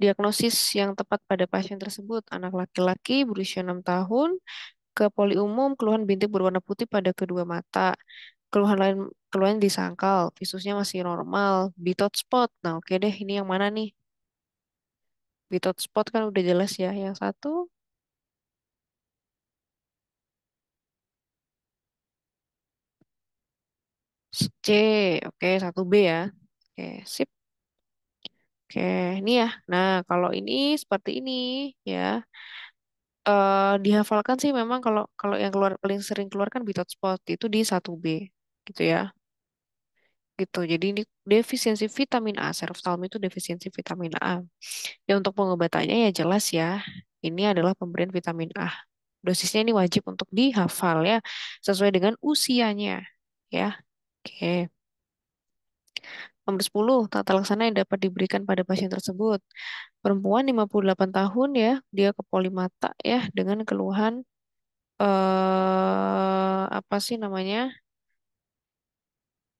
Diagnosis yang tepat pada pasien tersebut, anak laki-laki berusia 6 tahun, ke poli umum, keluhan bintik berwarna putih pada kedua mata. Keluhan lain keluhan di sangkal, visusnya masih normal. Bitot spot. Nah, oke deh, ini yang mana nih? Bitot spot kan udah jelas ya. Yang satu C, oke, satu B ya. Oke, sip. Oke, ini ya. Nah, kalau ini seperti ini ya. Dihafalkan sih memang kalau kalau yang keluar paling sering keluar kan Bitot spot itu di satu B gitu ya. Gitu. Jadi ini defisiensi vitamin A. Seroftalmi itu defisiensi vitamin A. Ya untuk pengobatannya ya jelas ya. Ini adalah pemberian vitamin A. Dosisnya ini wajib untuk dihafal ya, sesuai dengan usianya. Ya, oke. Nomor 10, tata laksana yang dapat diberikan pada pasien tersebut. Perempuan 58 tahun ya, dia ke polimata ya dengan keluhan apa sih namanya?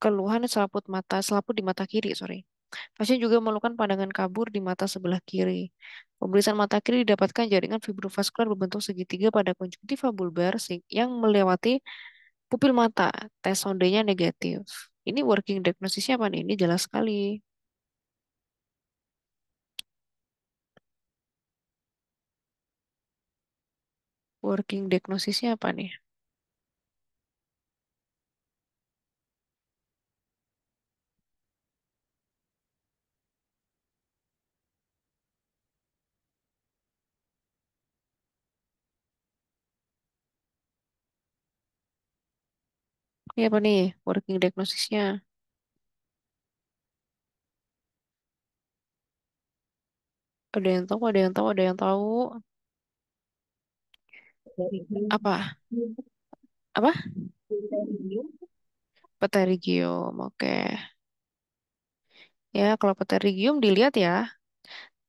Keluhan selaput di mata kiri, sorry. Pasien juga memerlukan pandangan kabur di mata sebelah kiri. Pemeriksaan mata kiri didapatkan jaringan fibrovaskular berbentuk segitiga pada konjungtiva bulbar yang melewati pupil mata. Tes sondenya negatif. Ini working diagnosisnya apa nih? Ini jelas sekali. Working diagnosisnya apa nih? Ini apa nih? Working diagnosisnya. Ada yang tahu, ada yang tahu, ada yang tahu. Dari Apa? Apa? Pterygium. Oke. Ya, kalau pterygium dilihat ya,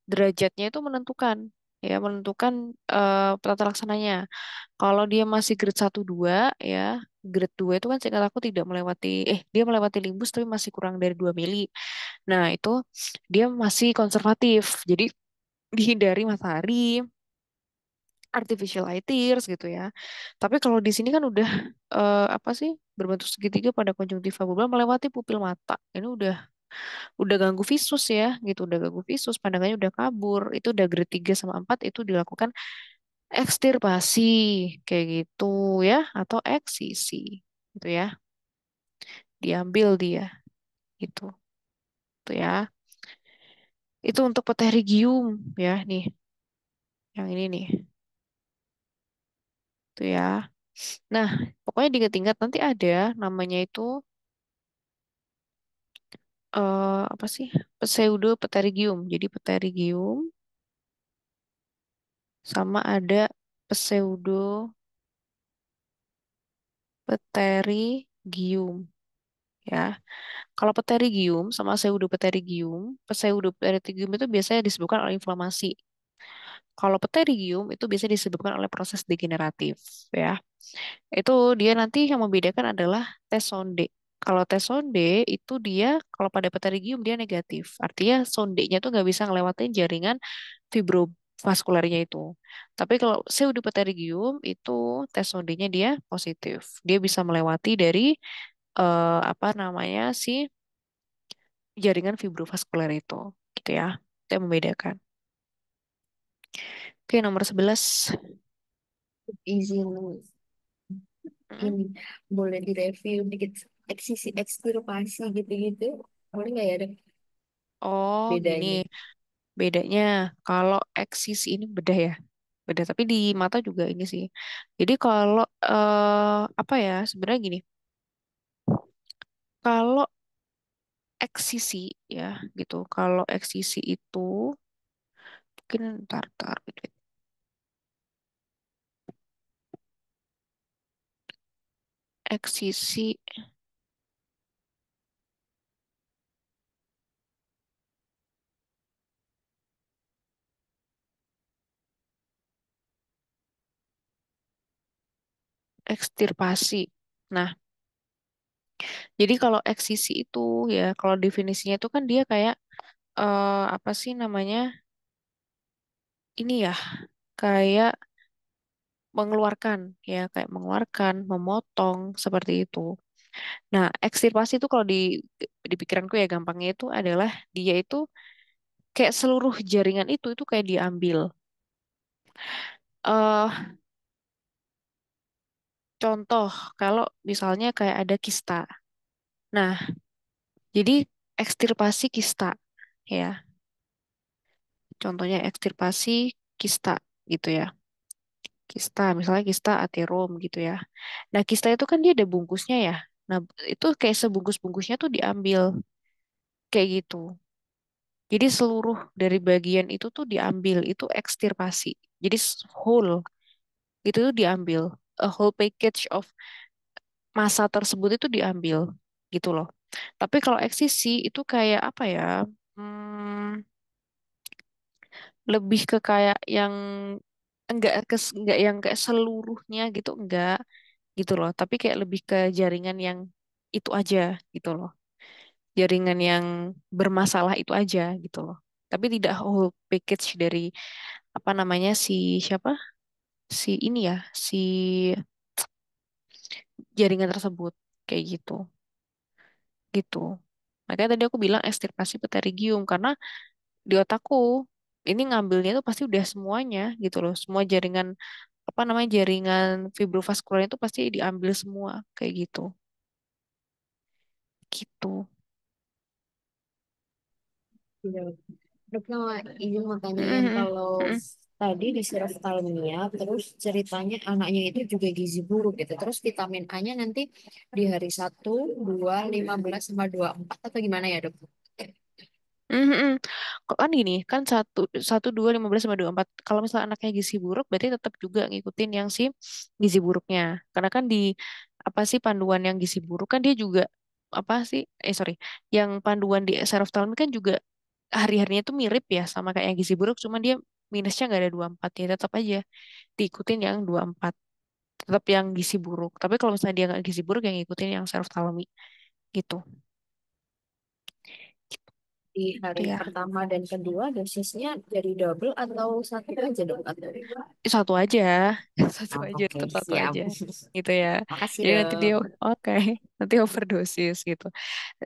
derajatnya itu menentukan. Ya, menentukan tata laksananya. Kalau dia masih grade 1 2 ya, grade 2 itu kan seingat aku tidak melewati, dia melewati limbus tapi masih kurang dari 2 mili. Nah, itu dia masih konservatif. Jadi dihindari matahari, artificial light tears gitu ya. Tapi kalau di sini kan udah apa sih, berbentuk segitiga pada konjungtiva bulbar melewati pupil mata. Ini udah ganggu visus ya, gitu. Udah ganggu visus, pandangannya udah kabur. Itu udah grade 3 sama 4 itu dilakukan ekstirpasi kayak gitu ya, atau eksisi gitu ya. Diambil dia gitu. Tuh ya. Itu untuk pterygium ya nih, yang ini nih. Tuh ya. Nah, pokoknya diingat-ingat nanti ada namanya itu apa sih? Pseudo pterygium. Jadi pterygium sama ada pseudo pterygium ya. Kalau pterygium sama pseudo pterygium itu biasanya disebabkan oleh inflamasi. Kalau pterygium itu biasanya disebabkan oleh proses degeneratif ya. Itu dia nanti yang membedakan adalah tes sonde. Kalau tes sonde itu dia kalau pada pterygium dia negatif. Artinya sondenya tuh nggak bisa ngelewatin jaringan fibrovaskularnya itu. Tapi kalau pseudopterygium itu tes sondenya dia positif. Dia bisa melewati dari apa namanya si jaringan fibrovaskular itu, gitu ya. Itu yang membedakan. Oke, nomor 11. Izin Mm. ini boleh direview dikit eksisi ekstirpasi gitu-gitu. Boleh nggak ya, Dok? Oh, gini. Bedanya. Bedanya kalau eksis ini beda ya. Beda, tapi di mata juga ini sih. Jadi kalau apa ya, sebenarnya gini. Kalau eksisi ya gitu. Kalau eksisi itu mungkin tar gitu. Eksisi ekstirpasi. Nah, jadi kalau eksisi itu ya, kalau definisinya itu kan dia kayak apa sih namanya? Ini ya, kayak mengeluarkan ya, kayak mengeluarkan, memotong seperti itu. Nah, ekstirpasi itu kalau di pikiranku ya gampangnya itu adalah dia itu kayak seluruh jaringan itu kayak diambil. eh Contoh kalau misalnya kayak ada kista. Nah, jadi ekstirpasi kista ya. Contohnya ekstirpasi kista gitu ya. Kista, misalnya kista aterom gitu ya. Nah, kista itu kan dia ada bungkusnya ya. Nah, itu kayak sebungkus-bungkusnya tuh diambil kayak gitu. Jadi seluruh dari bagian itu tuh diambil, itu ekstirpasi. Jadi whole itu tuh diambil. A whole package of massa tersebut itu diambil gitu loh. Tapi kalau eksisi itu kayak apa ya? Hmm, lebih ke kayak yang enggak yang kayak seluruhnya gitu enggak gitu loh. Tapi kayak lebih ke jaringan yang itu aja gitu loh. Jaringan yang bermasalah itu aja gitu loh. Tapi tidak whole package dari apa namanya si siapa? Si ini ya, si jaringan tersebut kayak gitu. Gitu. Makanya tadi aku bilang ekstirpasi pterygium karena di otakku ini ngambilnya itu pasti udah semuanya gitu loh. Semua jaringan apa namanya jaringan fibrovaskular itu pasti diambil semua kayak gitu. Gitu. Iya. Dok, nah, izin mau tanya yang Mm-mm, kalau mm-mm, tadi di Siroftalmia, terus ceritanya anaknya itu juga gizi buruk gitu. Terus vitamin A-nya nanti di hari 1, 2, 15 sama 24 atau gimana ya, Dok? mm-mm. Kok kan gini kan 1 1 2 15 sama 24. Kalau misalnya anaknya gizi buruk berarti tetap juga ngikutin yang si gizi buruknya. Karena kan di apa sih panduan yang gizi buruk kan dia juga apa sih? Sorry, yang panduan di Seroftalmi kan juga hari-harinya tuh mirip ya sama kayak yang gizi buruk, cuma dia minusnya nggak ada 24 ya, tetap aja diikutin yang 24, tetap yang gizi buruk. Tapi kalau misalnya dia nggak gizi buruk, yang ngikutin yang Seroftalmi gitu. Di Itu hari ya. pertama dan kedua dosisnya jadi double atau satu aja dok? Atau... Satu aja, satu Oh, aja, oke, tetap satu siap. aja, gitu ya. Makasih Jadi nanti dok. dia, oke, nanti overdosis gitu.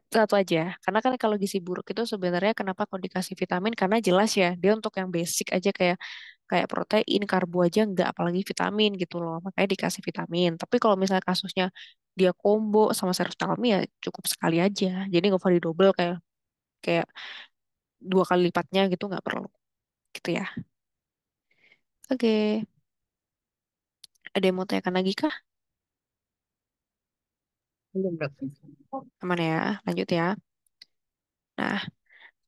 Satu aja, karena kan kalau gizi buruk itu sebenarnya kenapa kalau dikasih vitamin, karena jelas ya, dia untuk yang basic aja kayak kayak protein, karbo aja enggak, apalagi vitamin gitu loh. Makanya dikasih vitamin. Tapi kalau misalnya kasusnya dia combo sama seroftalmi ya cukup sekali aja. Jadi nggak usah didouble kayak kayak dua kali lipatnya gitu nggak perlu gitu ya. Oke, ada yang mau tanyakan lagi kah? Belum dok. Aman ya, lanjut ya. Nah,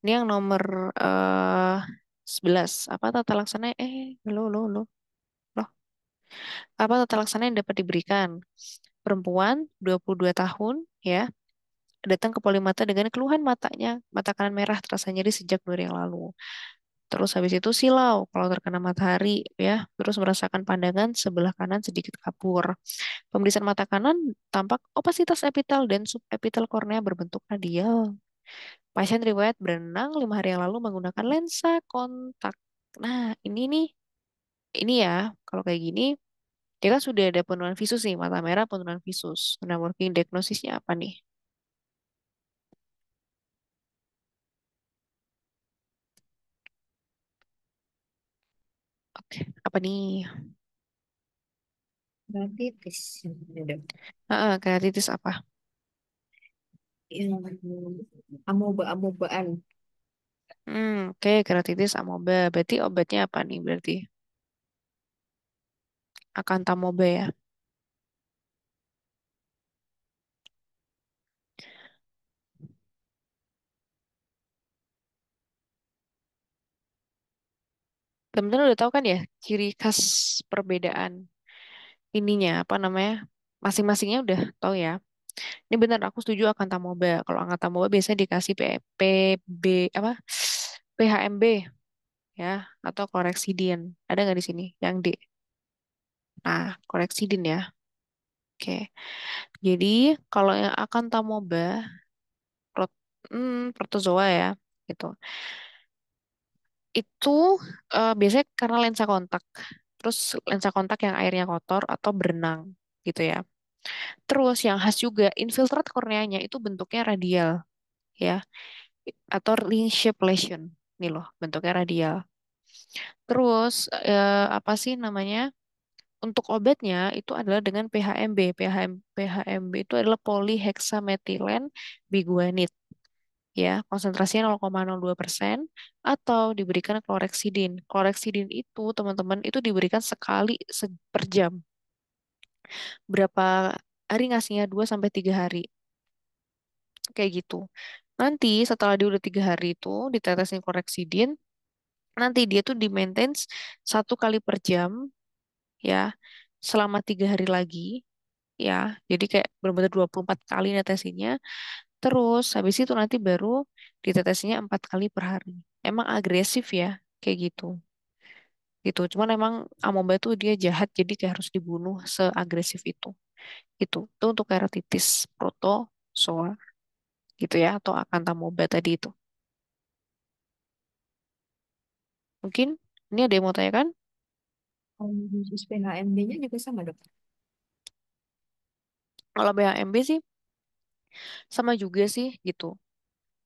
ini yang nomor eh 11. Apa tata laksana? Lo. Loh, apa tata laksana yang dapat diberikan? Perempuan 22 tahun ya, datang ke polimata dengan keluhan matanya, mata kanan merah terasa nyeri sejak 2 hari yang lalu. Terus habis itu silau kalau terkena matahari ya, terus merasakan pandangan sebelah kanan sedikit kabur. Pemeriksaan mata kanan tampak opasitas epitel dan subepitel kornea berbentuk radial. Pasien riwayat berenang 5 hari yang lalu menggunakan lensa kontak. Nah, ini ya, kalau kayak gini, dia kan sudah ada penurunan visus nih, mata merah penurunan visus. Nah, working diagnosisnya apa nih? Oke, apa nih? Berarti tes ini dok. Keratitis apa? Yang amoeba-amobaan. Oke, keratitis amoeba. Berarti obatnya apa nih? Berarti akantamoeba ya. Temen-temen udah tahu kan ya ciri khas perbedaan ininya apa namanya? Masing-masingnya udah tahu ya. Ini benar aku setuju akan tamoba. Kalau akan tamoba biasanya dikasih PB apa? PHMB ya atau Chlorhexidin. Ada nggak di sini yang D? Nah, Chlorhexidin ya. Oke. Jadi kalau yang akan tamoba protozoa ya gitu. Itu biasanya karena lensa kontak. Terus lensa kontak yang airnya kotor atau berenang gitu ya. Terus yang khas juga infiltrat korneanya itu bentuknya radial ya atau ring shape lesion. Nih loh, bentuknya radial. Terus apa sih namanya? Untuk obatnya itu adalah dengan PHMB. PHMB itu adalah polyhexamethylene biguanide ya, konsentrasinya 0,02% atau diberikan chlorhexidin. Chlorhexidin itu teman-teman itu diberikan sekali per jam. Berapa hari ngasihnya? 2 sampai 3 hari. Kayak gitu. Nanti setelah dia udah 3 hari itu ditetesin chlorhexidin, nanti dia tuh di maintain 1 kali per jam ya selama 3 hari lagi ya. Jadi kayak benar-benar 24 kali netesinnya. Terus habis itu nanti baru ditetesinnya 4 kali per hari. Emang agresif ya kayak gitu. Gitu. Cuman emang amoeba tuh dia jahat jadi kayak harus dibunuh seagresif itu. Itu untuk keratitis protozoa gitu ya atau akantamoeba tadi itu. Mungkin ini ada yang mau tanyakan? Dosis PHMB-nya juga sama dok. Kalau BHMB sih sama juga sih gitu.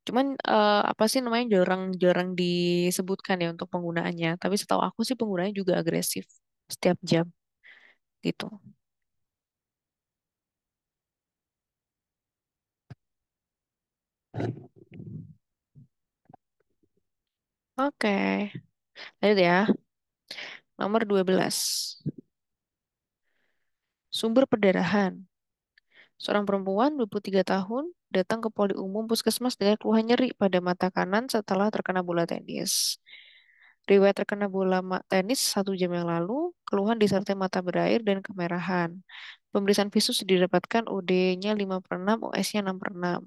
Cuman apa sih namanya jarang-jarang disebutkan ya untuk penggunaannya. Tapi setahu aku sih penggunaannya juga agresif setiap jam gitu. Oke, lanjut ya. Nomor 12. Sumber perdarahan. Seorang perempuan 23 tahun datang ke poli umum puskesmas dengan keluhan nyeri pada mata kanan setelah terkena bola tenis. Riwayat terkena bola tenis 1 jam yang lalu, keluhan disertai mata berair dan kemerahan. Pemeriksaan visus didapatkan OD-nya 5/6, OS-nya 6/6.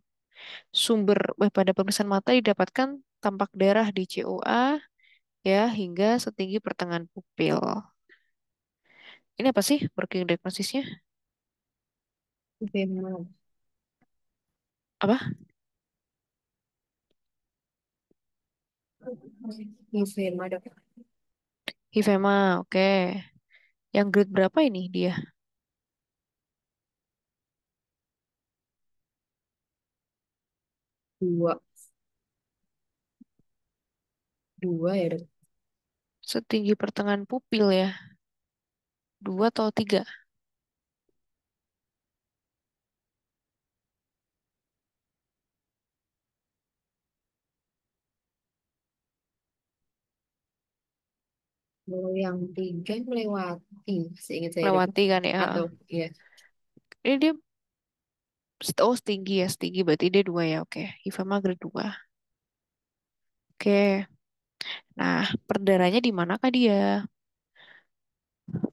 Pada pemeriksaan mata didapatkan tampak darah di COA ya hingga setinggi pertengahan pupil. Ini apa sih working diagnosisnya? Lymphoma. Apa? Lymphoma, Dok. Hifema, oke. Yang grade berapa ini dia? Dua. Dua ya, Dok. Setinggi pertengahan pupil ya. 2 atau 3? Kalau yang tiga melewati, seingat saya, Dok. Melewati kan ya. Atau, iya. Ini dia, oh setinggi ya, setinggi berarti dia 2 ya, oke. Hifema grade 2. Oke. Nah, perdaranya di manakah dia?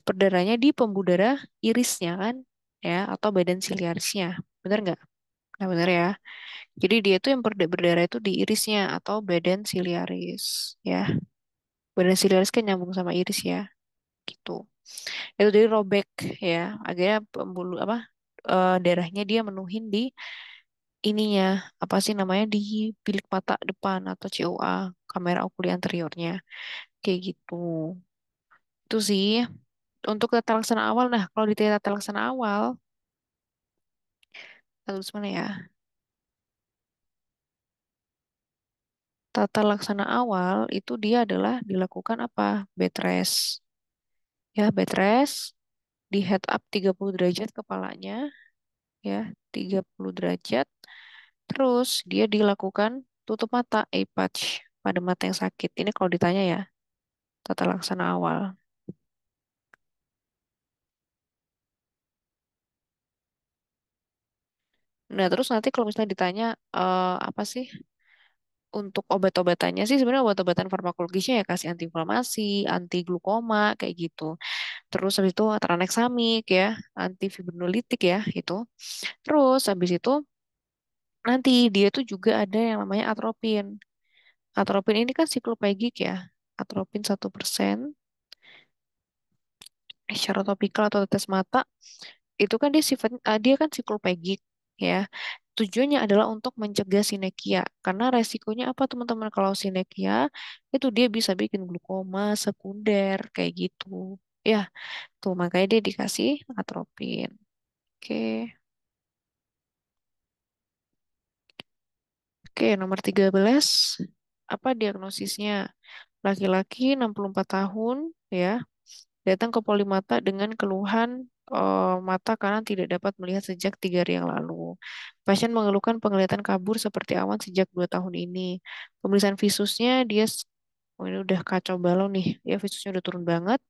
Perdaranya di pembuluh darah irisnya kan, ya, atau badan siliarisnya. Bener nggak? Nah, bener ya. Jadi dia tuh yang berdarah itu di irisnya atau badan siliaris, ya. Badan siliaris kan nyambung sama iris ya, gitu. Itu jadi robek ya, akhirnya pembuluh apa darahnya dia menuhin di ininya apa sih namanya di bilik mata depan atau COA, kamera okuli anteriornya, kayak gitu. Itu sih untuk tata laksana awal. Nah, kalau di tata laksana awal, tulis mana ya? Tata laksana awal itu dia adalah dilakukan apa? Bed rest. Ya, bed rest, di head up 30 derajat kepalanya, ya, 30 derajat. Terus dia dilakukan tutup mata, eye patch, pada mata yang sakit. Ini kalau ditanya ya, tata laksana awal. Nah, terus nanti kalau misalnya ditanya apa sih untuk obat-obatannya sih sebenarnya obat-obatan farmakologisnya ya kasih antiinflamasi, anti glukoma kayak gitu. Terus habis itu tranexamik ya, antifibrinolytik ya itu. Terus habis itu nanti dia tuh juga ada yang namanya atropin. Atropin ini kan siklopegik ya. Atropin 1%, secara topikal atau tetes mata, itu kan dia kan siklopegik ya. Tujuannya adalah untuk mencegah sinekia. Karena resikonya apa teman-teman kalau sinekia itu dia bisa bikin glukoma sekunder kayak gitu. Ya, tuh makanya dia dikasih atropin. Oke. Oke, nomor 13. Apa diagnosisnya? Laki-laki 64 tahun ya, datang ke polimata dengan keluhan mata kanan tidak dapat melihat sejak 3 hari yang lalu. Pasien mengeluhkan penglihatan kabur seperti awan sejak 2 tahun ini. Pemeriksaan visusnya oh ini udah kacau balau nih, ya visusnya udah turun banget.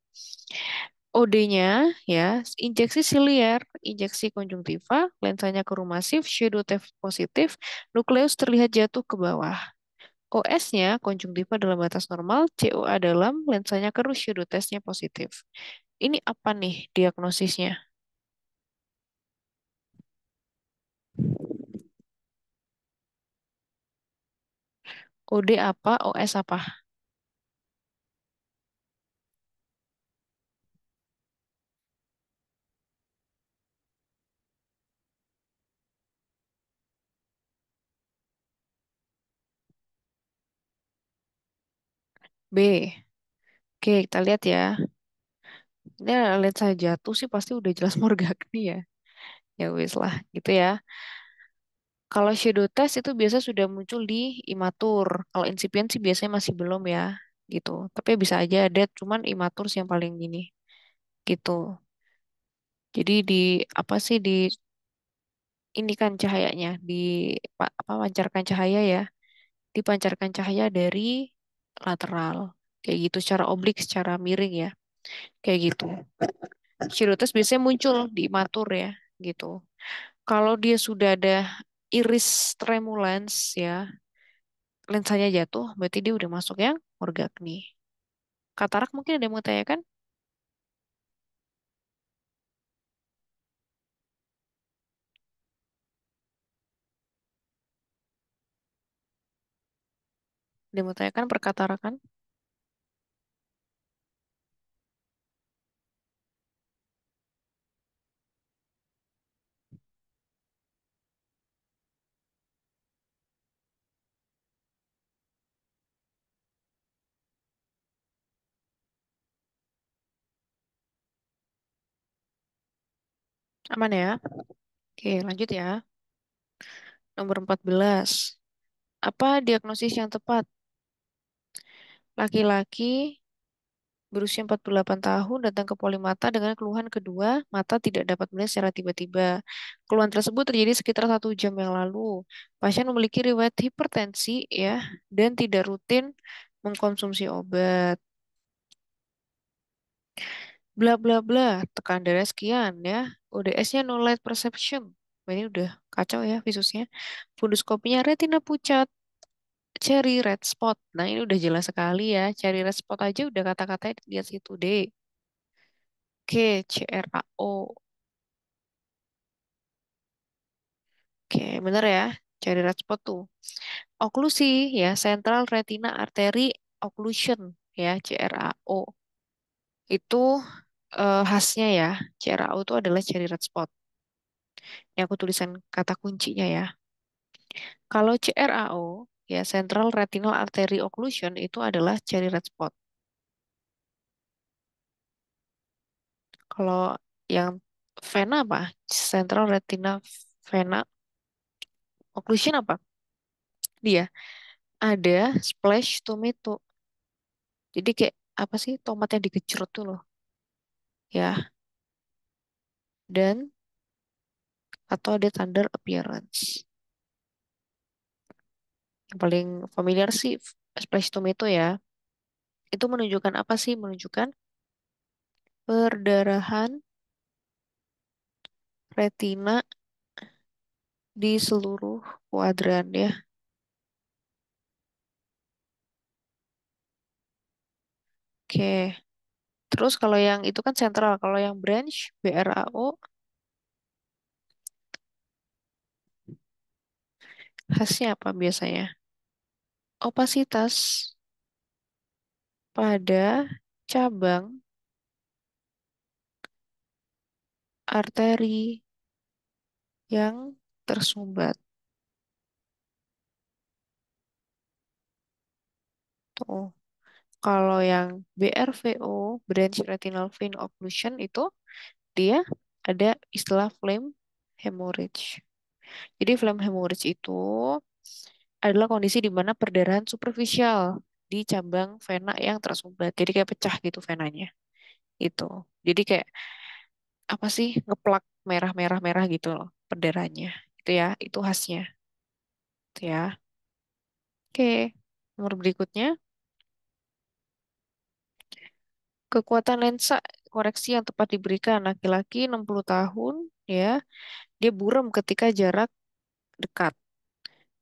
OD-nya ya, injeksi siliar, injeksi konjungtiva, lensanya kerumasif, shadow depth positif, nukleus terlihat jatuh ke bawah. OS-nya konjungtiva dalam batas normal, COA dalam, lensanya keruh, shadow testnya positif. Ini apa nih diagnosisnya? OD apa, OS apa? B. Oke, kita lihat ya. Ini lensa jatuh sih pasti udah jelas Morgagni ya. Ya wis lah, gitu ya. Kalau shadow test itu biasa sudah muncul di imatur. Kalau incipient sih biasanya masih belum ya, gitu. Tapi bisa aja ada, cuman imatur sih yang paling gini, gitu. Jadi di apa sih di ini kan cahayanya, apa pancarkan cahaya ya, dipancarkan cahaya dari lateral, kayak gitu, secara oblik, secara miring ya, kayak gitu. Shadow test biasanya muncul di imatur ya, gitu. Kalau dia sudah ada iris tremulans ya, lensanya jatuh, berarti dia udah masuk yang orgagni. Katarak mungkin ada yang mau tanyakan? Ada yang mau tanyakan perkatarakan? Aman ya? Oke, lanjut ya. Nomor 14. Apa diagnosis yang tepat? Laki-laki berusia 48 tahun datang ke polimata dengan keluhan kedua, mata tidak dapat melihat secara tiba-tiba. Keluhan tersebut terjadi sekitar 1 jam yang lalu. Pasien memiliki riwayat hipertensi ya dan tidak rutin mengkonsumsi obat. Bla bla bla, tekan darah sekian ya. ODS-nya no light perception. Wah, ini udah kacau ya visusnya. Funduskopinya retina pucat, cherry red spot. Nah, ini udah jelas sekali ya. Cherry red spot aja udah kata-katanya lihat situ deh. Oke, CRAO. Oke, bener ya. Cherry red spot tuh. Oklusi ya, central retina artery occlusion ya, CRAO. Itu khasnya ya. CRAO itu adalah cherry red spot. Ini aku tulisan kata kuncinya ya. Kalau CRAO, ya Central Retinal Artery Occlusion itu adalah cherry red spot. Kalau yang vena apa? Central Retina Vena Occlusion apa? Dia ada splash tomato. Jadi kayak apa sih tomat yang digejrot tuh loh. Ya, dan atau ada thunder appearance. Yang paling familiar sih splash tomato ya. Itu menunjukkan apa sih? Menunjukkan perdarahan retina di seluruh kuadran ya. Oke. Terus kalau yang itu kan sentral, kalau yang branch BRAO khasnya apa biasanya? Opasitas pada cabang arteri yang tersumbat. Tuh. Kalau yang BRVO, branch retinal vein occlusion itu dia ada istilah flame hemorrhage. Jadi flame hemorrhage itu adalah kondisi di mana perdarahan superficial di cabang vena yang tersumbat. Jadi kayak pecah gitu venanya. Itu. Jadi kayak apa sih ngeplak merah-merah-merah gitu loh perdarahnya. Itu ya, itu khasnya. Itu ya. Oke. Nomor berikutnya, kekuatan lensa koreksi yang tepat diberikan laki-laki 60 tahun ya. Dia buram ketika jarak dekat.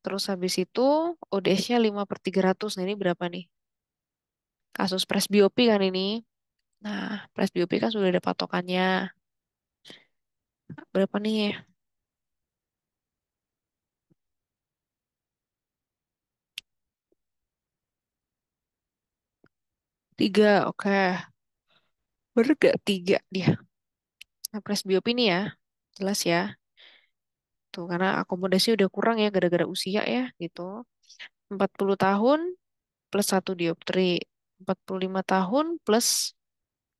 Terus habis itu ODS-nya 5/300. Nah, ini berapa nih? Kasus presbiopi kan ini. Nah, presbiopi kan sudah ada patokannya. Berapa nih? 3, oke. Bener gak 3 dia? Nah, presbiopi ini ya. Jelas ya. Tuh, karena akomodasi udah kurang ya gara-gara usia ya gitu. 40 tahun plus 1 dioptri. 45 tahun plus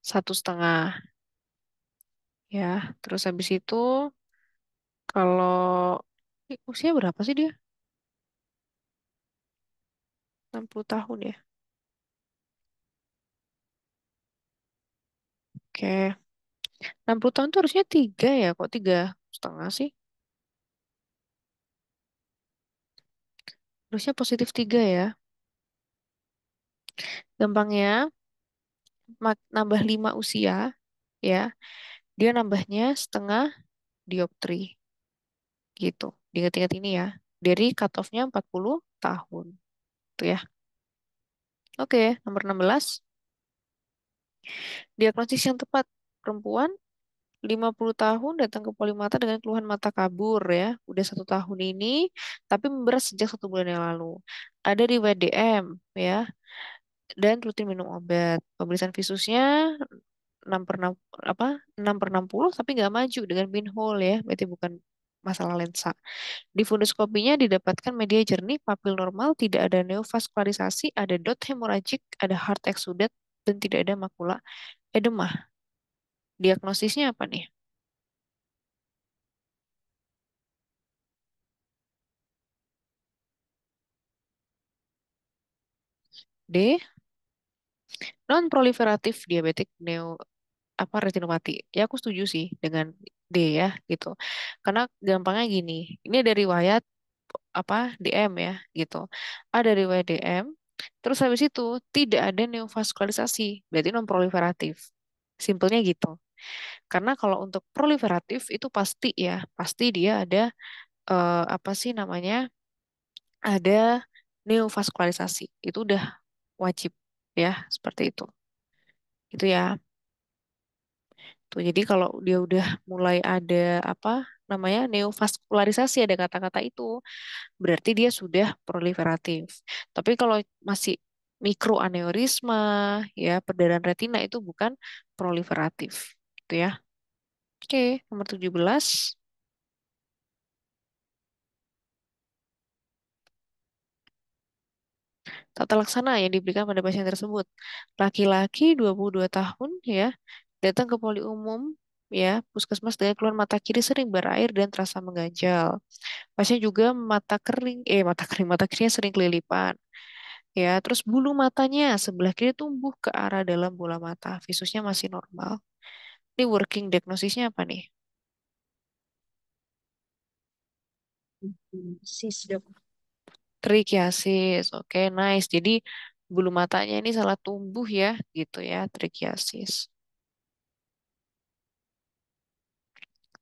1,5. Ya, terus habis itu kalau usia berapa sih dia? 60 tahun ya. Oke. 60 tahun tuh harusnya 3 ya. Kok 3,5 sih? Harusnya positif 3 ya. Gampangnya nambah 5 usia ya. Dia nambahnya setengah dioptri gitu. Diingat-ingat ini ya. Dari cut-off-nya 40 tahun. Tuh ya. Oke, nomor 16. Diagnosis yang tepat, perempuan 50 tahun datang ke polimata dengan keluhan mata kabur ya. Udah 1 tahun ini, tapi memberat sejak 1 bulan yang lalu. Ada riwayat DM ya, dan rutin minum obat. Pemeriksaan visusnya 6 per 6, apa, 6 per 60, tapi nggak maju dengan pinhole ya. Berarti bukan masalah lensa. Di funduskopinya didapatkan media jernih, papil normal, tidak ada neovaskularisasi, ada dot hemoragik, ada heart exudate, dan tidak ada makula edema. Diagnosisnya apa nih? D. Non proliferatif diabetik neo apa retinopati. Ya aku setuju sih dengan D ya gitu. Karena gampangnya gini, ini ada riwayat apa DM ya gitu. Ada riwayat DM, terus habis itu tidak ada neovaskularisasi, berarti non proliferatif. Simpelnya gitu. Karena kalau untuk proliferatif itu pasti ya, pasti dia ada apa sih namanya? Ada neovaskularisasi. Itu udah wajib ya, seperti itu. Itu ya. Tuh, jadi kalau dia udah mulai ada apa namanya neovaskularisasi ada kata-kata itu, berarti dia sudah proliferatif. Tapi kalau masih mikroaneurisma ya perdarahan retina itu bukan proliferatif. Gitu ya. Oke, nomor 17. Tata laksana yang diberikan pada pasien tersebut. Laki-laki 22 tahun ya, datang ke poli umum ya, puskesmas dengan keluhan mata kiri sering berair dan terasa mengganjal. Pasien juga mata kering, mata kirinya sering kelilipan. Ya, terus bulu matanya sebelah kiri tumbuh ke arah dalam bola mata. Visusnya masih normal. Ini working diagnosisnya apa nih? Sis dok. Trichiasis. Oke, nice. Jadi bulu matanya ini salah tumbuh ya, gitu ya, trichiasis.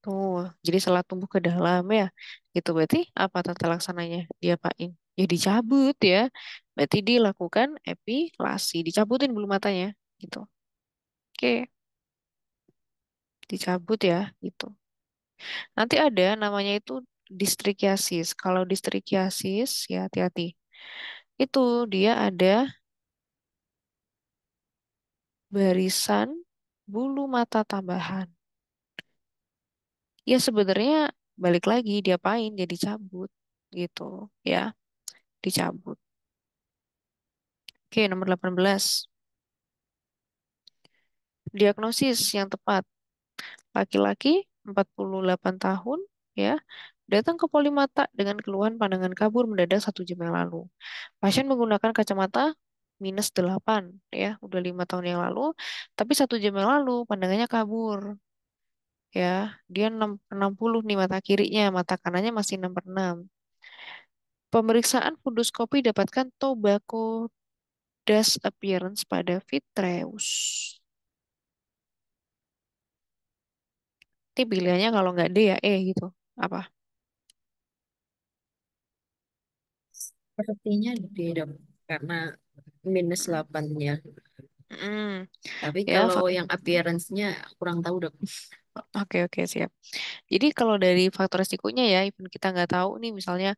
Tuh, jadi salah tumbuh ke dalam ya. Gitu berarti apa tata laksananya? Diapain? Ya dicabut ya. Berarti dilakukan epilasi, dicabutin bulu matanya gitu. Oke, dicabut ya gitu. Nanti ada namanya itu distrikiasis. Kalau distrikiasis ya hati-hati. Itu dia ada barisan bulu mata tambahan. Ya sebenarnya balik lagi diapain? Dia dicabut gitu ya, dicabut. Oke, nomor 18. Diagnosis yang tepat. Laki-laki 48 tahun ya, datang ke polimata dengan keluhan pandangan kabur mendadak 1 jam yang lalu. Pasien menggunakan kacamata -8 ya, udah 5 tahun yang lalu, tapi 1 jam yang lalu pandangannya kabur ya. Dia 60 nih mata kirinya, mata kanannya masih 6/6. Pemeriksaan funduskopi dapatkan tobacco dust appearance pada vitreous. Ini pilihannya kalau nggak D ya E gitu. Apa? Sepertinya D dok. Karena -8-nya. Mm, Tapi ya, kalau yang appearance-nya kurang tahu dok. oke oke siap. Jadi kalau dari faktor resikonya ya, even kita nggak tahu nih misalnya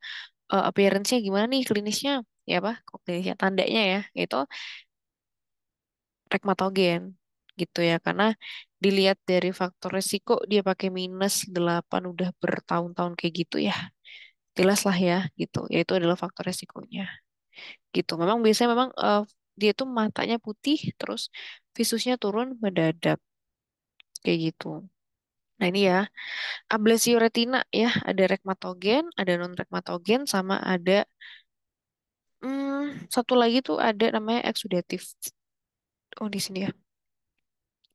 appearance-nya gimana nih klinisnya, ya apa? Kok klinisnya tandanya ya, itu rheumatogen gitu ya, karena dilihat dari faktor resiko dia pakai -8 udah bertahun-tahun kayak gitu ya, jelas lah ya gitu, yaitu adalah faktor resikonya gitu. Memang biasanya memang dia tuh matanya putih, terus visusnya turun mendadak kayak gitu. Nah ini ya. Ablesio retina ya, ada rheumatogen, ada non rheumatogen, sama ada satu lagi tuh ada namanya eksudatif. Oh di sini ya.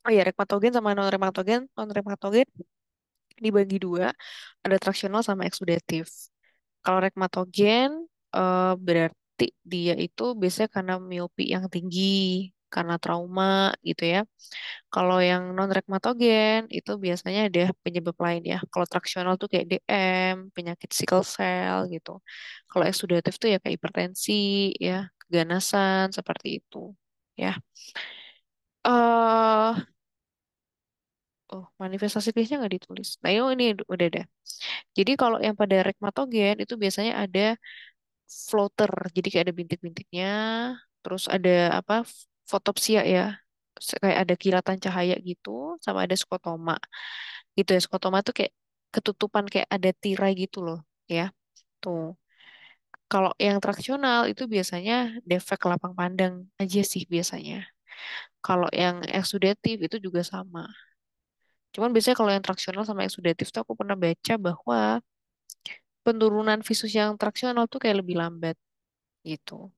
Oh ya, rheumatogen sama non rheumatogen, non rheumatogen dibagi dua, ada traksional sama eksudatif. Kalau rheumatogen berarti dia itu biasanya karena miopi yang tinggi, karena trauma gitu ya. Kalau yang non rheumatogen itu biasanya ada penyebab lain ya. Kalau traksional tuh kayak DM, penyakit sickle cell gitu. Kalau eksudatif tuh ya kayak hipertensi ya, keganasan seperti itu. Ya. eh oh, manifestasi klinisnya nggak ditulis. Nah, ini udah deh. Jadi kalau yang pada rekmatogen itu biasanya ada floater, jadi kayak ada bintik-bintiknya, terus ada apa fotopsia ya, kayak ada kilatan cahaya gitu, sama ada skotoma gitu ya. Skotoma tuh kayak ketutupan kayak ada tirai gitu loh, ya. Tuh. Kalau yang traksional itu biasanya defek lapang pandang aja sih biasanya. Kalau yang eksudatif itu juga sama. Cuman biasanya kalau yang traksional sama eksudatif tuh aku pernah baca bahwa penurunan visus yang traksional tuh kayak lebih lambat gitu.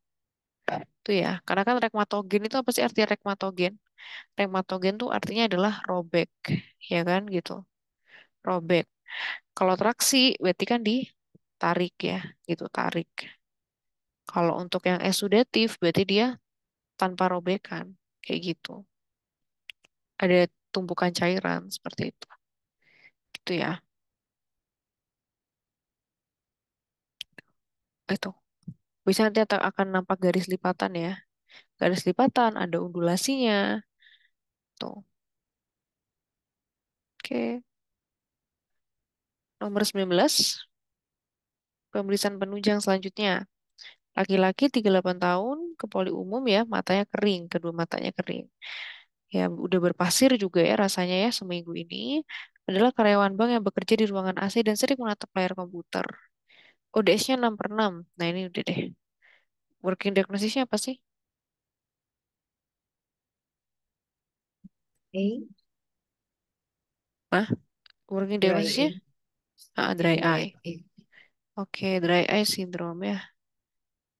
Itu ya, karena kan rekmatogen itu apa sih artinya rekmatogen? Rekmatogen tuh artinya adalah robek, ya kan gitu. Robek. Kalau traksi berarti kan ditarik ya, gitu, tarik. Kalau untuk yang eksudatif berarti dia tanpa robekan, kayak gitu. Ada tumpukan cairan seperti itu. Gitu ya. Itu. Bisa nanti akan nampak garis lipatan ya. Garis lipatan, ada undulasinya. Tuh. Oke. Nomor 19, pemeriksaan penunjang selanjutnya. Laki-laki 38 tahun, ke poli umum ya, matanya kering, kedua matanya kering. Ya, udah berpasir juga ya rasanya ya seminggu ini. Adalah karyawan bank yang bekerja di ruangan AC dan sering menatap layar komputer. ODS-nya 6/6. Nah, ini udah deh. Working diagnosisnya apa sih? Oke, Nah, working dry diagnosisnya? eye. Dry Yang dry eye. eye. Oke, dry eye syndrome ya.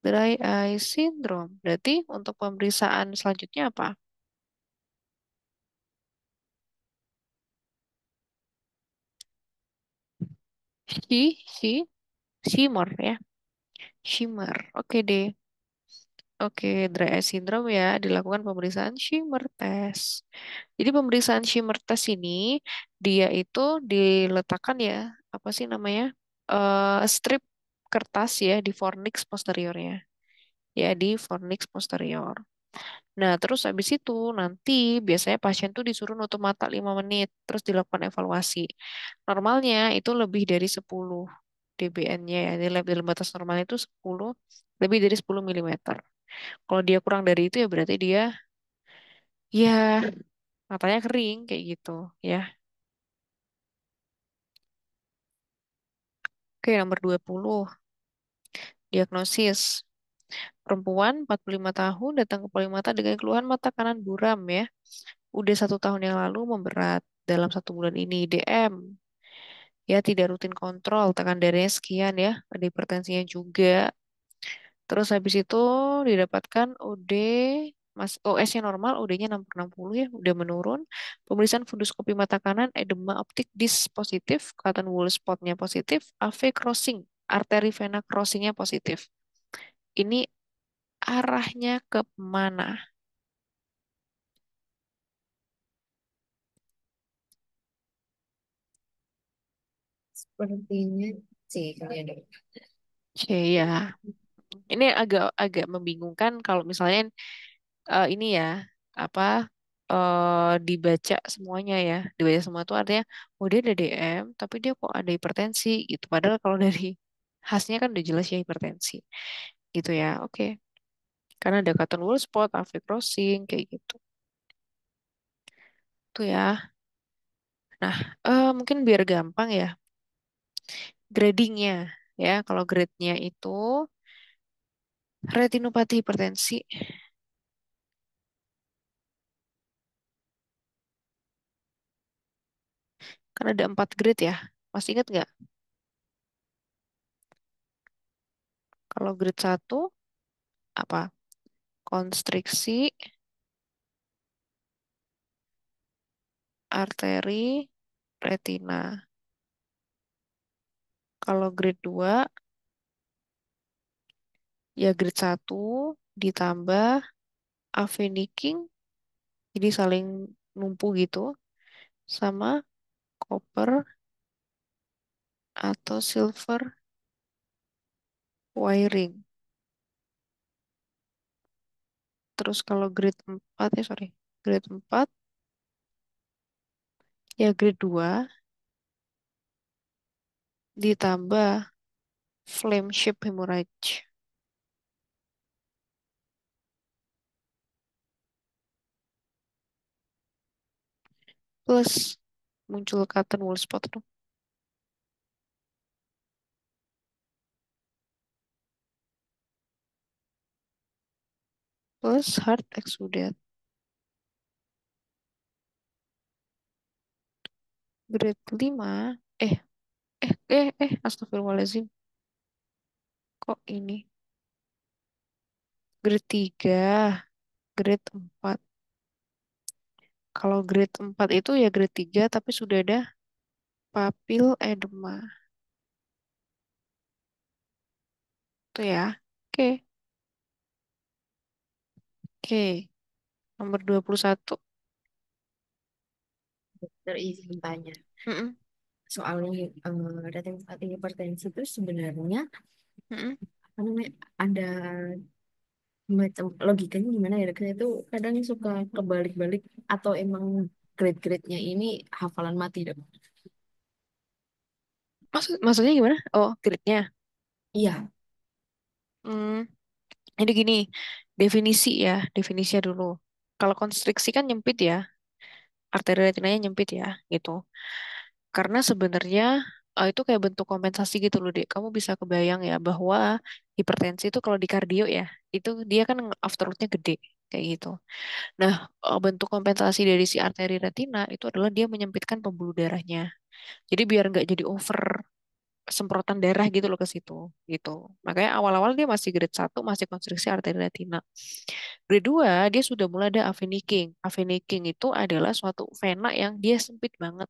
Dry eye syndrome. Berarti untuk pemeriksaan selanjutnya apa? Si, shimmer ya. Shimmer. Oke deh. Oke, dry eye syndrome ya, dilakukan pemeriksaan shimmer test. Jadi pemeriksaan shimmer test ini dia itu diletakkan ya, apa sih namanya? Strip kertas ya di fornix posteriornya. Ya, di fornix posterior. Nah, terus habis itu nanti biasanya pasien tuh disuruh nutup mata 5 menit, terus dilakukan evaluasi. Normalnya itu lebih dari 10 dBn-nya ya. Jadi dalam batas normal itu 10, lebih dari 10 milimeter. Kalau dia kurang dari itu ya berarti dia ya matanya kering kayak gitu ya. Oke, nomor 20, diagnosis. Perempuan 45 tahun datang ke polimata dengan keluhan mata kanan buram ya. Udah 1 tahun yang lalu memberat dalam 1 bulan ini DM. Ya, tidak rutin kontrol, tekan darahnya sekian ya, ada hipertensinya juga. Terus habis itu didapatkan OD, mas OS-nya normal, OD-nya 60 ya, udah menurun. Pemeriksaan funduskopi mata kanan, edema optik dispositif, kelihatan wool spot-nya positif, AV crossing, arteri vena crossing-nya positif. Ini arahnya ke mana? Sepertinya C kali ya, Dok. C ya. Ini agak agak membingungkan kalau misalnya ini ya apa dibaca semuanya ya, dibaca semua tuh artinya oh dia ada DM tapi dia kok ada hipertensi gitu, padahal kalau dari khasnya kan udah jelas ya hipertensi gitu ya. Oke, karena ada Cotton spot, AV crossing kayak gitu tuh ya. Nah, mungkin biar gampang ya gradingnya ya. Kalau grade-nya itu retinopati hipertensi kan ada 4 grade ya, masih ingat nggak? Kalau grade 1 apa? Konstriksi arteri retina. Kalau grade 2 ya grade 1 ditambah AV nicking, jadi saling numpu gitu, sama copper atau silver wiring. Terus kalau grade 4 ya sorry. Grade 4 ya grade 2 ditambah flame shift hemorrhage plus muncul cotton wool spot dong. Plus hard exudate. Grade 5 astagfirullahaladzim. Kok ini? Grade 3 grade 4. Kalau grade 4 itu ya grade 3 tapi sudah ada papil edema. Itu ya. Oke, oke. Nomor 21. Dokter izin tanya. Mm-mm, Soalnya retensi hipertensi itu sebenarnya mm-mm. apa namanya ada macam logikanya gimana ya? Dokter itu kadang suka kebalik-balik atau emang grade-grade-nya ini hafalan mati dok? Maksudnya gimana? Oh, grade-nya. Iya, Hmm, jadi gini, definisi ya, definisinya dulu. Kalau konstriksi kan nyempit ya, arteri retinanya nyempit ya, gitu. Karena sebenarnya itu kayak bentuk kompensasi gitu loh, Dek. Kamu bisa kebayang ya bahwa hipertensi itu kalau di kardio ya, itu dia kan afterloadnya gede, kayak gitu. Nah, bentuk kompensasi dari si arteri retina itu adalah dia menyempitkan pembuluh darahnya. Jadi biar nggak jadi over semprotan darah gitu loh ke situ gitu. Makanya awal-awal dia masih grade 1 masih konstriksi arteri retina. Grade 2 dia sudah mulai ada aveniking. Aveniking itu adalah suatu vena yang dia sempit banget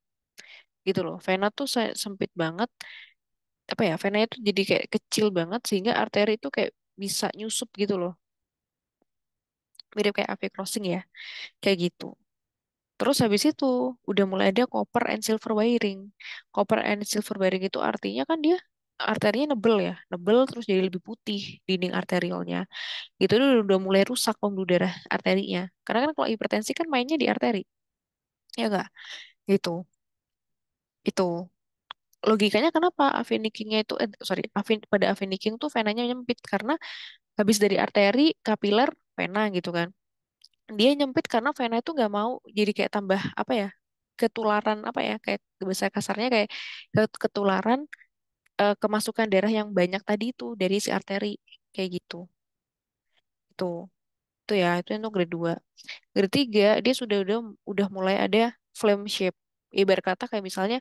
gitu loh. Vena tuh sempit banget apa ya? Vena itu jadi kayak kecil banget sehingga arteri itu kayak bisa nyusup gitu loh. Mirip kayak AV crossing ya, kayak gitu. Terus habis itu udah mulai ada copper and silver wiring. Copper and silver wiring itu artinya kan dia arterinya nebel ya, nebel terus jadi lebih putih dinding arteriolnya. Gitu udah mulai rusak pembuluh darah arterinya. Karena kan kalau hipertensi kan mainnya di arteri, ya enggak? Gitu. Itu logikanya kenapa aveniking itu sorry, pada aveniking tuh venanya nyempit karena habis dari arteri kapiler vena gitu kan. Dia nyempit karena vena itu nggak mau jadi kayak tambah apa ya? Ketularan apa ya kayak bahasa kasarnya kayak ketularan kemasukan darah yang banyak tadi itu dari si arteri kayak gitu itu itu grade 2. Grade 3 dia udah mulai ada flame shape, ibarat kata kayak misalnya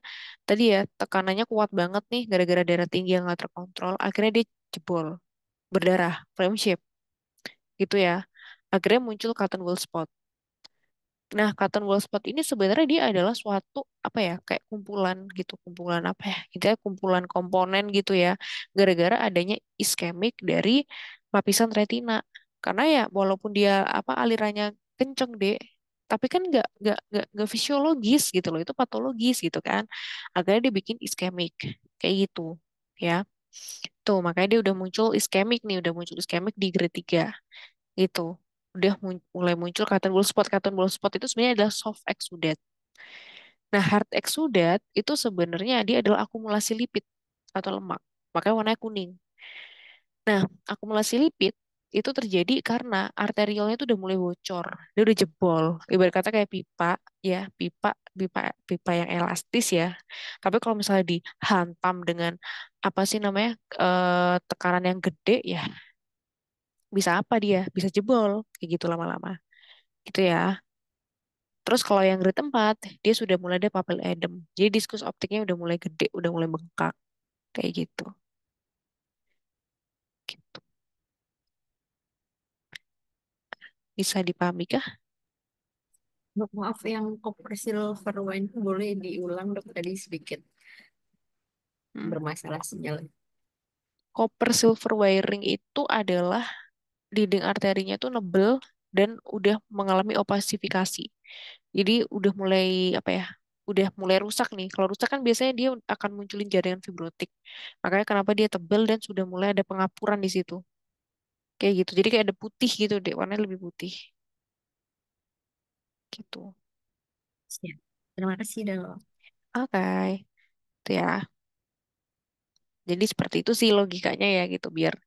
tadi ya tekanannya kuat banget nih gara-gara darah tinggi yang nggak terkontrol akhirnya dia jebol berdarah flame shape gitu ya, akhirnya muncul cotton wool spot. Nah, cotton wool spot ini sebenarnya dia adalah suatu apa ya, kayak kumpulan gitu, kumpulan apa ya, gitu ya, kumpulan komponen gitu ya, gara-gara adanya iskemik dari lapisan retina. Karena ya walaupun dia apa alirannya kenceng deh, tapi kan nggak fisiologis gitu loh, itu patologis gitu kan. Akhirnya dia bikin iskemik kayak gitu, ya. Tuh makanya dia udah muncul iskemik nih, udah muncul iskemik di grade 3 gitu. Udah mulai muncul cotton wool spot. Cotton wool spot itu sebenarnya adalah soft exudate. Nah, hard exudate itu sebenarnya dia adalah akumulasi lipid atau lemak. Makanya warnanya kuning. Nah, akumulasi lipid itu terjadi karena arteriolnya itu udah mulai bocor. Dia udah jebol. Ibarat kata kayak pipa, ya, pipa yang elastis ya. Tapi kalau misalnya dihantam dengan apa sih namanya tekanan yang gede ya, bisa apa dia? Bisa jebol kayak gitu lama-lama. Gitu ya. Terus kalau yang grade 4, dia sudah mulai ada papil edem. Jadi diskus optiknya udah mulai gede, udah mulai bengkak. Kayak gitu. Gitu. Bisa dipahami kah? Dok, maaf yang koper silver wine itu boleh diulang dok tadi sedikit Hmm. bermasalah sinyal. Copper silver wiring itu adalah dinding arterinya itu nebel dan udah mengalami opasifikasi. Jadi udah mulai apa ya? Udah mulai rusak nih. Kalau rusak kan biasanya dia akan munculin jaringan fibrotik. Makanya kenapa dia tebel dan sudah mulai ada pengapuran di situ. Kayak gitu. Jadi kayak ada putih gitu deh, warnanya lebih putih. gitu. Siap. Terima kasih, Del. Oke, itu ya. Jadi seperti itu sih logikanya ya gitu biar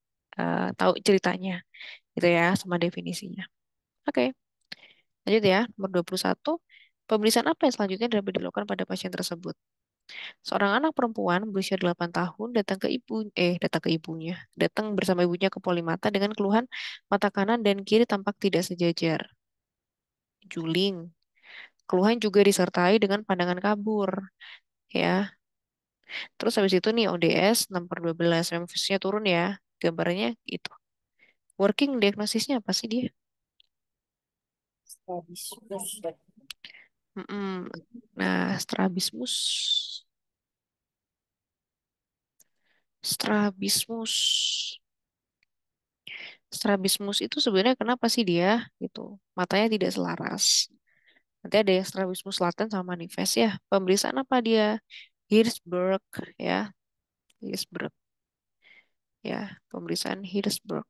tahu ceritanya gitu ya sama definisinya. Oke, lanjut ya. Nomor 21. Pemeriksaan apa yang selanjutnya dapat dilakukan pada pasien tersebut? Seorang anak perempuan berusia 8 tahun datang ke ibunya, datang bersama ibunya ke Polimata dengan keluhan mata kanan dan kiri tampak tidak sejajar, juling. Keluhan juga disertai dengan pandangan kabur, ya. Terus habis itu nih ODS nomor 12, memfusnya turun ya. Gambarnya itu. Working diagnosisnya apa sih dia? Strabismus. Mm-mm. Nah, strabismus. Strabismus. Strabismus itu sebenarnya kenapa sih dia gitu? Matanya tidak selaras. Nanti ada yang strabismus laten sama manifest ya. Pemeriksaan apa dia? Hirschberg ya. Hirschberg ya. Pemeriksaan Hirschberg.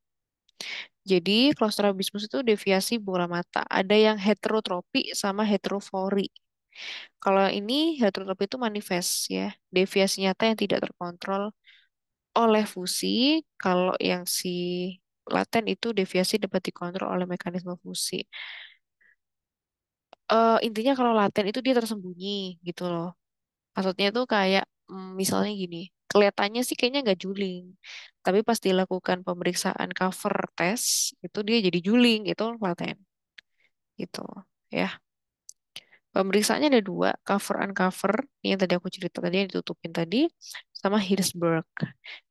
Jadi kalau strabismus itu deviasi bola mata. Ada yang heterotropi sama heterofori. Kalau ini heterotropi itu manifest ya. Deviasi nyata yang tidak terkontrol oleh fusi. Kalau yang si laten itu deviasi dapat dikontrol oleh mekanisme fusi. Intinya kalau laten itu dia tersembunyi gitu loh. Maksudnya tuh kayak misalnya gini, kelihatannya sih kayaknya nggak juling, tapi pas dilakukan pemeriksaan cover test itu dia jadi juling, itu laten gitu ya. Pemeriksaannya ada dua, cover uncover yang tadi aku cerita tadi yang ditutupin tadi, sama Hirschberg.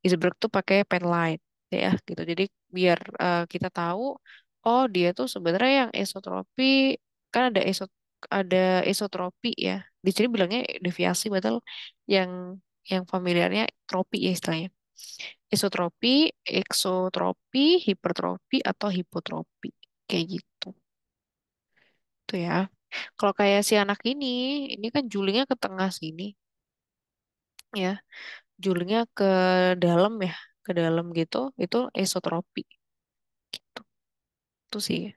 Hirschberg tuh pakai pen light ya gitu. Jadi biar kita tahu, oh dia tuh sebenarnya yang esotropi kan ada esotropi ya. Di sini bilangnya deviasi, padahal yang familiarnya tropi ya istilahnya. Esotropi, eksotropi, hipertropi atau hipotropi kayak gitu. Tuh ya. Kalau kayak si anak ini kan julingnya ke tengah sini, ya. Julingnya ke dalam ya, ke dalam gitu, itu esotropi. Gitu. Itu sih.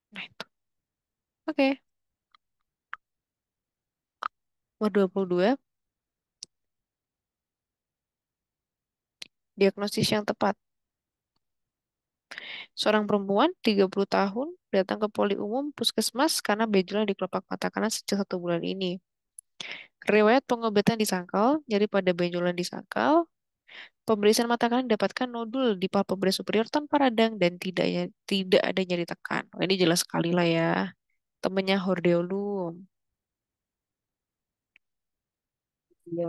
Nah, itu. Oke. Nomor 22, diagnosis yang tepat. Seorang perempuan 30 tahun datang ke poli umum puskesmas karena benjolan di kelopak mata kanan sejak 1 bulan ini. Riwayat pengobatan di sangkal, nyeri pada benjolan di sangkal, pemeriksaan mata kanan dapatkan nodul di palpebra superior tanpa radang dan tidak ada nyeri tekan. Oh, ini jelas sekali lah ya. Temennya Hordeolum. Iya,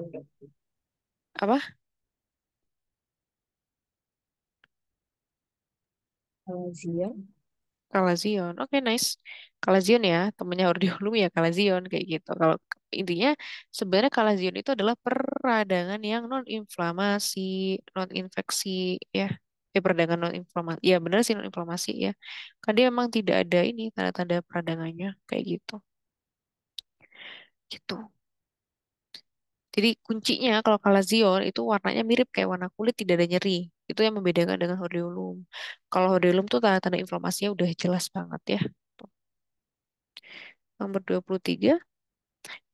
Apa? Zion. Kalazion. Oke, nice. Kalazion ya, temennya Hordeolum ya Kalazion kayak gitu. Kalau intinya sebenarnya Kalazion itu adalah peradangan yang non inflamasi, non infeksi ya. Peradangan non inflamasi. Ya benar sih non inflamasi ya. Kan dia emang tidak ada ini tanda-tanda peradangannya kayak gitu. Gitu. Jadi kuncinya kalau Kalazion itu warnanya mirip kayak warna kulit, tidak ada nyeri. Itu yang membedakan dengan Hordeolum. Kalau Hordeolum tuh tanda-tanda inflamasinya udah jelas banget ya. Tuh. Nomor 23,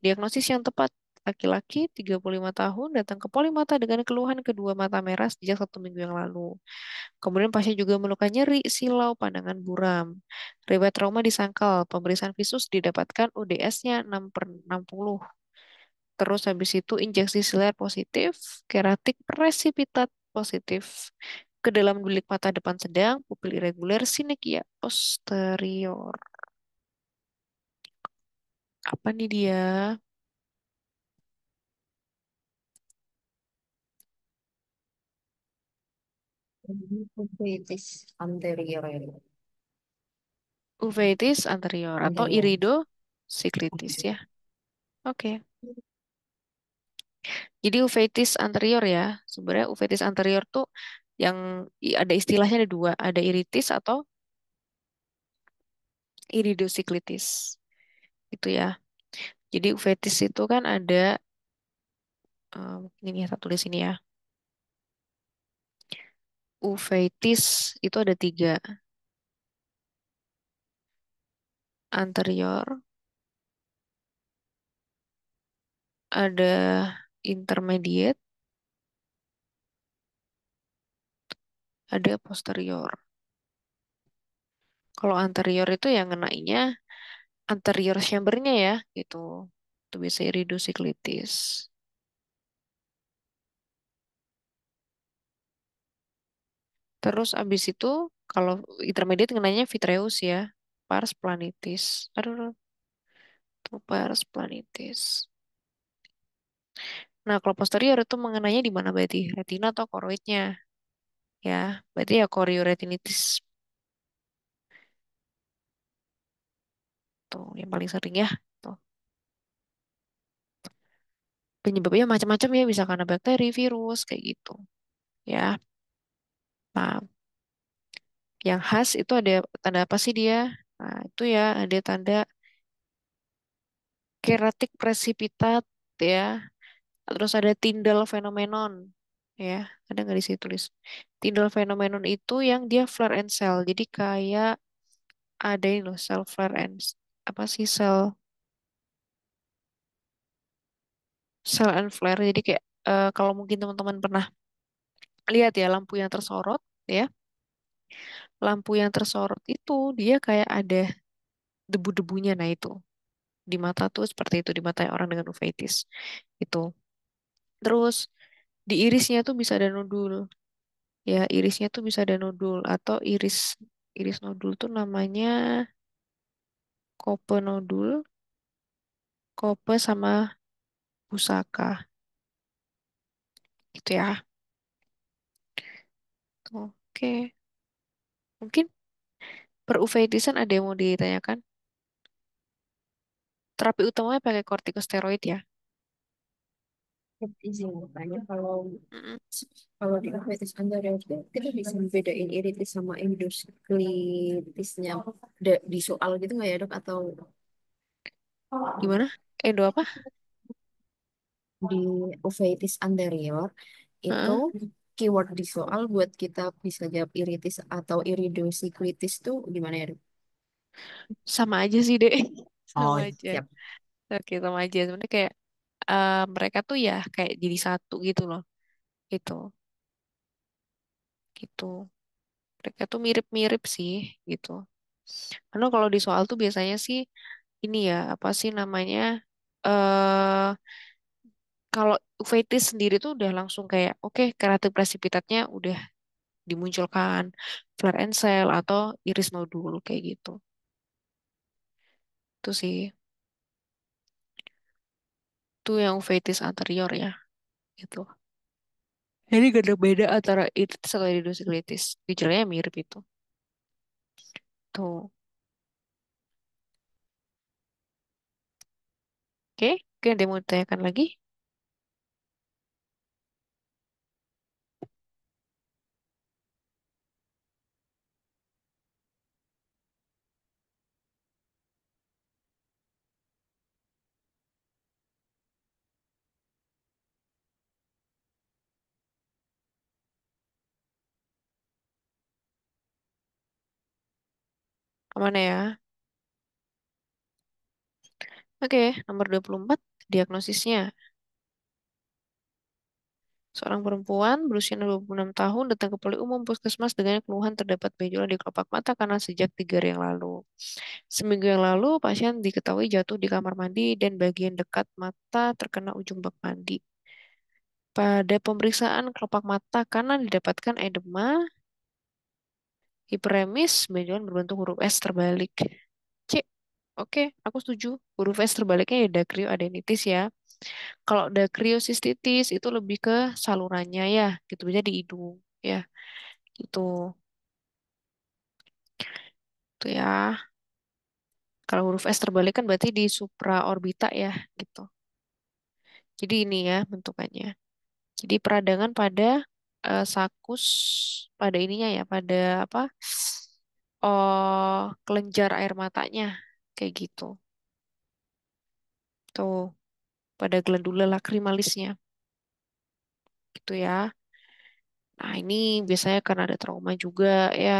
diagnosis yang tepat. Laki-laki 35 tahun datang ke Polimata dengan keluhan kedua mata merah sejak 1 minggu yang lalu. Kemudian pasien juga melukai nyeri, silau, pandangan buram. Riwayat trauma di sangkal, pemeriksaan visus didapatkan UDS-nya 6/60. Terus habis itu injeksi siliar positif, keratik presipitat positif. Ke dalam bilik mata depan sedang, pupil irregular, sinekia posterior. Apa nih dia? Uveitis anterior ya. Uveitis anterior atau Anterior. iridosiklitis ya. Oke. Jadi uveitis anterior ya. Sebenarnya uveitis anterior tuh yang ada istilahnya ada dua, ada iritis atau iridosiklitis. Itu ya. Jadi uveitis itu kan ada ini ya, satu tulis ini ya. Uveitis itu ada tiga. anterior, ada intermediate, ada posterior. Kalau anterior itu yang ngenainya anterior chambernya ya, gitu. Itu bisa iridosiklitis. Terus abis itu kalau intermediate ngenainya vitreous ya, pars planitis. Aduh, aduh, tuh pars planitis. Nah, kalau posterior itu mengenainya di mana berarti? Retina atau koroidnya? Ya, berarti ya korioretinitis tuh yang paling sering ya. Tuh. Penyebabnya macam-macam ya, bisa karena bakteri, virus, kayak gitu. Ya, nah, yang khas itu ada tanda apa sih dia? Nah, itu ya ada tanda keratik precipitat ya. Terus ada Tyndall phenomenon ya. Ada nggak di situ tulis? Tyndall phenomenon itu yang dia flare and cell. Jadi kayak ada ini loh cell flare and apa sih cell and flare. Jadi kayak kalau mungkin teman-teman pernah lihat ya lampu yang tersorot ya. Lampu yang tersorot itu dia kayak ada debu-debunya. Nah itu di mata tuh seperti itu di mata orang dengan uveitis itu. Terus di irisnya tuh bisa ada nodul. Ya, irisnya tuh bisa ada nodul atau iris iris nodul tuh namanya kope nodul, kope sama pusaka gitu ya. Oke, mungkin per uveitisan ada yang mau ditanyakan? Terapi utamanya pakai kortikosteroid ya. Izin bertanya, kalau Mm-mm. kalau di diabetes anterior kita bisa membedain iritis sama endosklitisnya di soal gitu nggak ya dok? Atau Gimana? Endo apa? di uveitis anterior itu Heeh. keyword di soal buat kita bisa jawab iritis atau iridosiklitis tuh gimana ya dok? Sama aja sih deh, Oh, sama aja. siap. Oke, sama aja. Sebenarnya kayak mereka tuh ya kayak jadi satu gitu loh. Itu, gitu. Mereka tuh mirip-mirip sih, gitu. Karena kalau di soal tuh biasanya sih ini ya apa sih namanya? eh Kalau uveitis sendiri tuh udah langsung kayak oke keratin presipitatnya udah dimunculkan flare and cell atau iris nodul kayak gitu. Itu sih. Itu yang uveitis anterior ya, gitu. Jadi gak ada beda antara iris atau iridosiglitis. Gejalanya mirip itu. Tuh. Oke, oke ada yang mau ditanyakan lagi? Mana ya? Oke, nomor 24 diagnosisnya. Seorang perempuan berusia 26 tahun datang ke poli umum puskesmas dengan keluhan terdapat benjolan di kelopak mata karena sejak 3 hari yang lalu. Seminggu yang lalu, pasien diketahui jatuh di kamar mandi dan bagian dekat mata terkena ujung bak mandi. Pada pemeriksaan kelopak mata kanan didapatkan edema, hiperemis, benjolan berbentuk huruf S terbalik. C, oke, aku setuju. Huruf S terbaliknya ya dacryoadenitis ya. Kalau dacryocystitis itu lebih ke salurannya ya, gitu bisa di hidung ya, gitu. Itu ya. Kalau huruf S terbalik kan berarti di supraorbita ya, gitu. Jadi ini ya bentukannya. Jadi peradangan pada sakus, pada ininya ya, pada apa? Oh, kelenjar air matanya, kayak gitu. Tuh, pada glandula lakrimalisnya, gitu ya. Nah, ini biasanya karena ada trauma juga ya.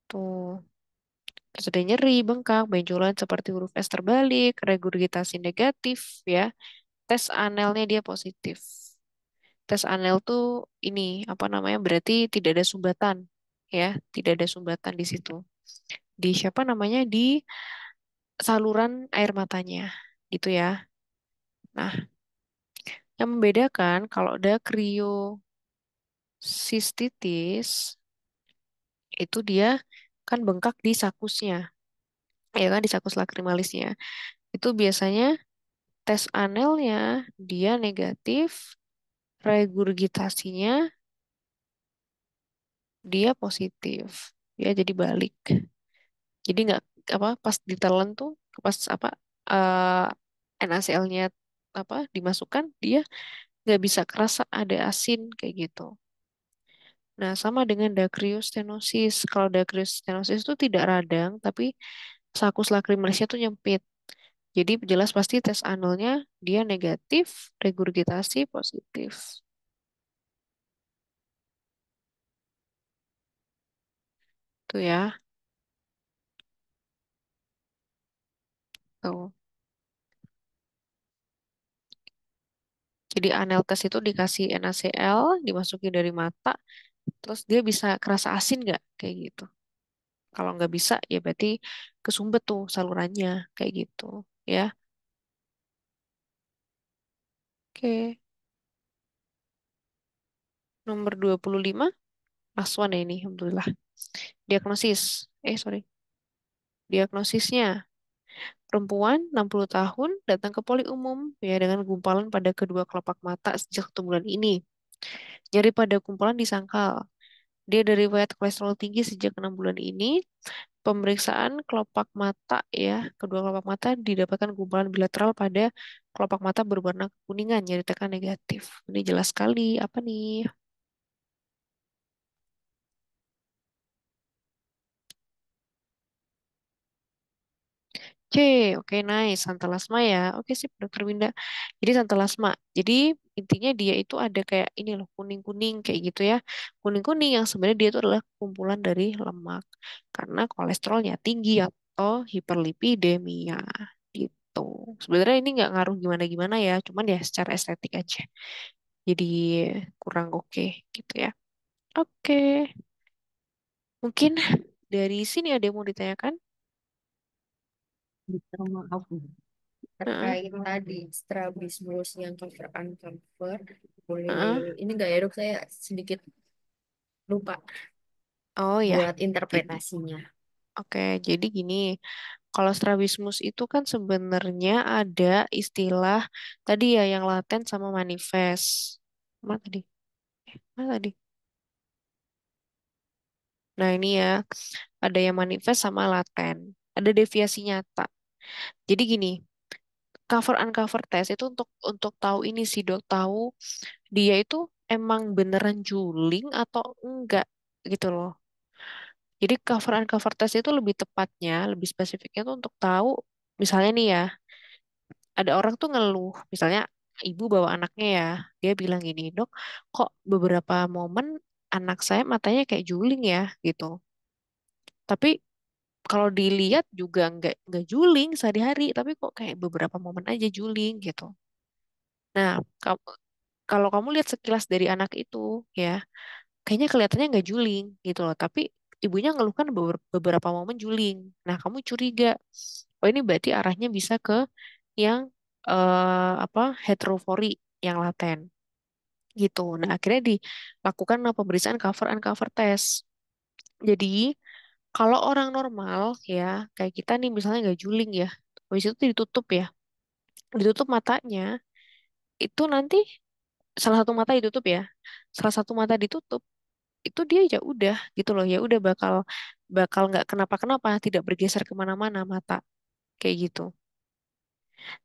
Tuh. Terus ada nyeri, bengkak, benjolan seperti huruf S terbalik, regurgitasi negatif, ya. Tes anelnya dia positif. Tes anel tuh ini apa namanya? Berarti tidak ada sumbatan, ya, tidak ada sumbatan di situ. Di siapa namanya? Di saluran air matanya, gitu ya. Nah, yang membedakan kalau ada kriosistitis itu dia kan bengkak di sakusnya, ya kan di sakus lakrimalisnya. Itu biasanya tes anelnya dia negatif, regurgitasinya dia positif. Ya jadi balik. Jadi nggak apa pas ditelan tuh pas apa NaCl-nya apa dimasukkan dia nggak bisa kerasa ada asin kayak gitu. Nah, sama dengan dacryostenosis. Kalau dacryostenosis itu tidak radang, tapi sakus lakrimalisnya tuh nyempit. Jadi jelas pasti tes anulnya dia negatif, regurgitasi positif. Tuh ya, tuh. Jadi anel tes itu dikasih NaCl, dimasukin dari mata, terus dia bisa kerasa asin nggak? Kayak gitu. Kalau nggak bisa, ya berarti kesumbet tuh salurannya, kayak gitu. Ya, oke. Nomor 25, last one ya ini, Alhamdulillah. Diagnosis. Sorry. Diagnosisnya. Perempuan 60 tahun datang ke poli umum ya dengan gumpalan pada kedua kelopak mata sejak 1 bulan ini. Nyeri pada gumpalan disangkal. Dia dari riwayat kolesterol tinggi sejak 6 bulan ini. Pemeriksaan kelopak mata ya, kedua kelopak mata didapatkan gumpalan bilateral pada kelopak mata berwarna kekuningan, nyeri tekan negatif. Ini jelas sekali. Apa nih? C, oke nice. Santalasma ya. Oke sip, Dokter Winda. Jadi santalasma. Jadi intinya dia itu ada kayak ini loh, kuning-kuning kayak gitu ya. Kuning-kuning yang sebenarnya dia itu adalah kumpulan dari lemak. Karena kolesterolnya tinggi atau hiperlipidemia gitu. Sebenarnya ini nggak ngaruh gimana-gimana ya, cuman ya secara estetik aja. Jadi kurang oke gitu ya. Oke, mungkin dari sini ada yang mau ditanyakan? Minta maaf Heeh, terkait tadi strabismus yang cover uncover. Boleh heeh. ini nggak ya dok? Saya sedikit lupa Oh ya. buat Jadi, interpretasinya. oke, jadi gini, kalau strabismus itu kan sebenarnya ada istilah tadi ya yang laten sama manifest. Mana tadi? Mana tadi? Nah ini ya, ada yang manifest sama laten. Ada deviasi nyata. Jadi gini, cover uncover test itu untuk tahu ini sih dok, tahu dia itu emang beneran juling atau enggak gitu loh. Jadi cover uncover test itu lebih tepatnya, lebih spesifiknya tuh untuk tahu, misalnya nih ya, ada orang tuh ngeluh, misalnya ibu bawa anaknya ya, dia bilang gini, dok, kok beberapa momen anak saya matanya kayak juling ya, gitu. Tapi kalau dilihat juga nggak juling sehari-hari, tapi kok kayak beberapa momen aja juling gitu. Nah, kalau kamu lihat sekilas dari anak itu, ya, kayaknya kelihatannya nggak juling gitu loh. Tapi ibunya ngeluhkan beberapa momen juling. Nah, kamu curiga, oh ini berarti arahnya bisa ke yang apa heterofori yang laten gitu. Nah, akhirnya dilakukan pemeriksaan cover uncover test. Jadi, kalau orang normal ya, kayak kita nih misalnya nggak juling ya, habis itu ditutup ya, ditutup matanya, itu nanti salah satu mata ditutup ya, salah satu mata ditutup, itu dia ya udah gitu loh, ya udah bakal bakal nggak kenapa-kenapa, tidak bergeser kemana-mana mata kayak gitu.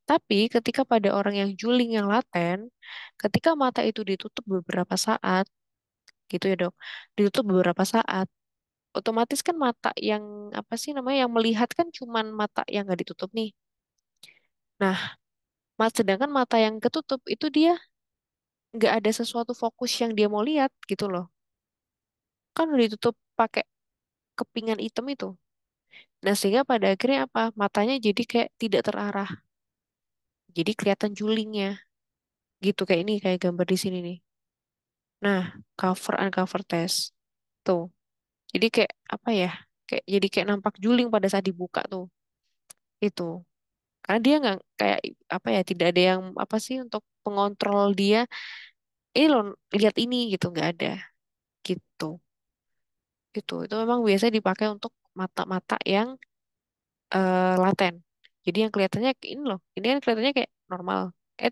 Tapi ketika pada orang yang juling yang laten, ketika mata itu ditutup beberapa saat, gitu ya dok, ditutup beberapa saat, otomatis kan mata yang apa sih namanya yang melihat kan cuman mata yang nggak ditutup nih. Nah, sedangkan mata yang ketutup itu dia nggak ada sesuatu fokus yang dia mau lihat gitu loh. Kan udah ditutup pakai kepingan hitam itu. Nah, sehingga pada akhirnya apa? Matanya jadi kayak tidak terarah. Jadi kelihatan julingnya. Gitu kayak ini, kayak gambar di sini nih. Nah, cover uncover test. Tuh. Jadi kayak apa ya? Kayak jadi kayak nampak juling pada saat dibuka tuh. Itu. Karena dia nggak kayak apa ya? Tidak ada yang apa sih untuk pengontrol dia. Ini loh, lihat ini gitu nggak ada. Gitu. Gitu. Itu memang biasa dipakai untuk mata-mata yang laten. Jadi yang kelihatannya kayak ini loh. Ini kan kelihatannya kayak normal.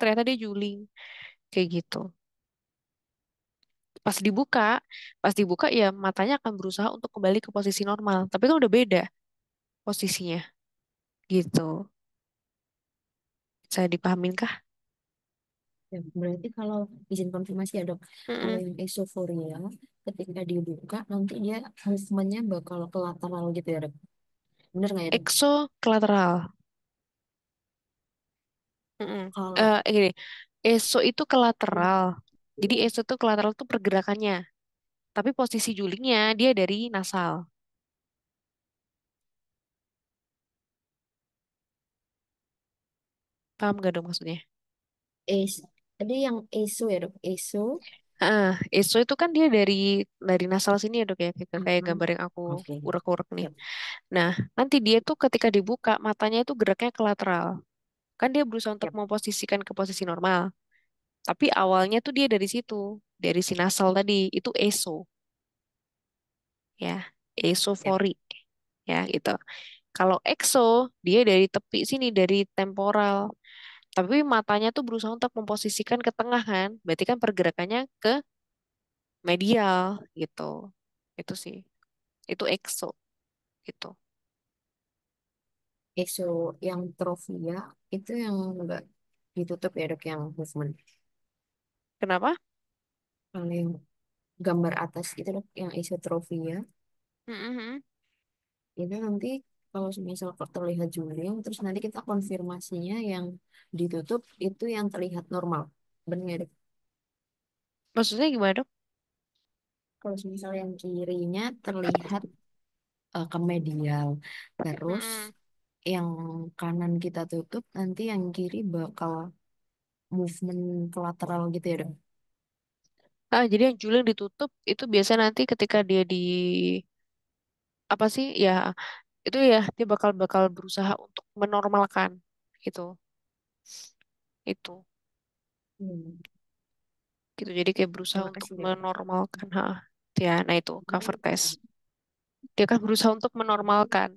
Ternyata dia juling kayak gitu. Pas dibuka, pas dibuka ya matanya akan berusaha untuk kembali ke posisi normal. Tapi kan udah beda posisinya gitu. Saya dipahamin kah? Ya, berarti kalau izin konfirmasi ya dok, kalau Mm-mm. yang esoforia ketika dibuka nanti dia movementnya bakal ke lateral gitu ya dok. Bener nggak ya dok? Exokolateral. Mm-mm. Kalau Gini, eso itu ke lateral. Jadi eso itu ke lateral tuh pergerakannya. Tapi posisi julingnya dia dari nasal. Paham gak dong maksudnya? es, tadi yang eso ya dok, eso. Eso itu kan dia dari nasal sini ya dok ya, kayak Mhm. gambar yang aku Oke, urek-urek nih. siap. Nah, nanti dia tuh ketika dibuka matanya itu geraknya ke lateral. Kan dia berusaha untuk Siap. memposisikan ke posisi normal. Tapi awalnya tuh dia dari situ, dari si nasal tadi, itu eso, ya, Siap. esofori, ya gitu. Kalau exo, dia dari tepi sini, dari temporal. Tapi matanya tuh berusaha untuk memposisikan ke tengah kan, berarti kan pergerakannya ke medial gitu. Itu sih, itu exo gitu. Eso yang trofia itu yang enggak ditutup ya dok yang movement. Kenapa? Kalau yang gambar atas itu dok yang isotrofia Mm-mm. itu nanti kalau misal terlihat juling terus nanti kita konfirmasinya yang ditutup itu yang terlihat normal. Benar ya dok? Maksudnya gimana dok? Kalau misal yang kirinya terlihat ke medial terus Mm-mm. yang kanan kita tutup nanti yang kiri bakal movement ke lateral gitu ya dok? Jadi yang juling ditutup itu biasa nanti ketika dia di apa sih ya itu ya dia bakal bakal berusaha untuk menormalkan gitu itu Hmm. gitu jadi kayak berusaha Terima untuk kasih dok. menormalkan ya nah itu cover test dia kan berusaha untuk menormalkan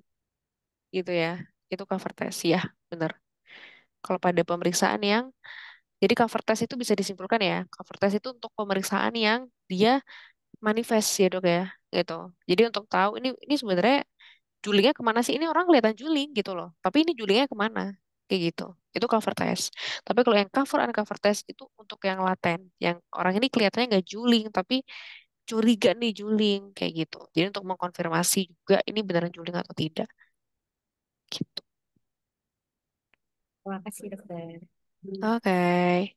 gitu ya itu cover test ya bener kalau pada pemeriksaan yang jadi cover test itu bisa disimpulkan ya cover test itu untuk pemeriksaan yang dia manifest ya dok ya gitu jadi untuk tahu ini sebenarnya julingnya kemana sih? Ini orang kelihatan juling gitu loh. Tapi ini julingnya kemana? Kayak gitu. Itu cover test. Tapi kalau yang cover uncover test itu untuk yang laten. Yang orang ini kelihatannya nggak juling, tapi curiga nih juling. Kayak gitu. Jadi untuk mengkonfirmasi juga ini beneran juling atau tidak. Gitu. Terima kasih dokter. Oke.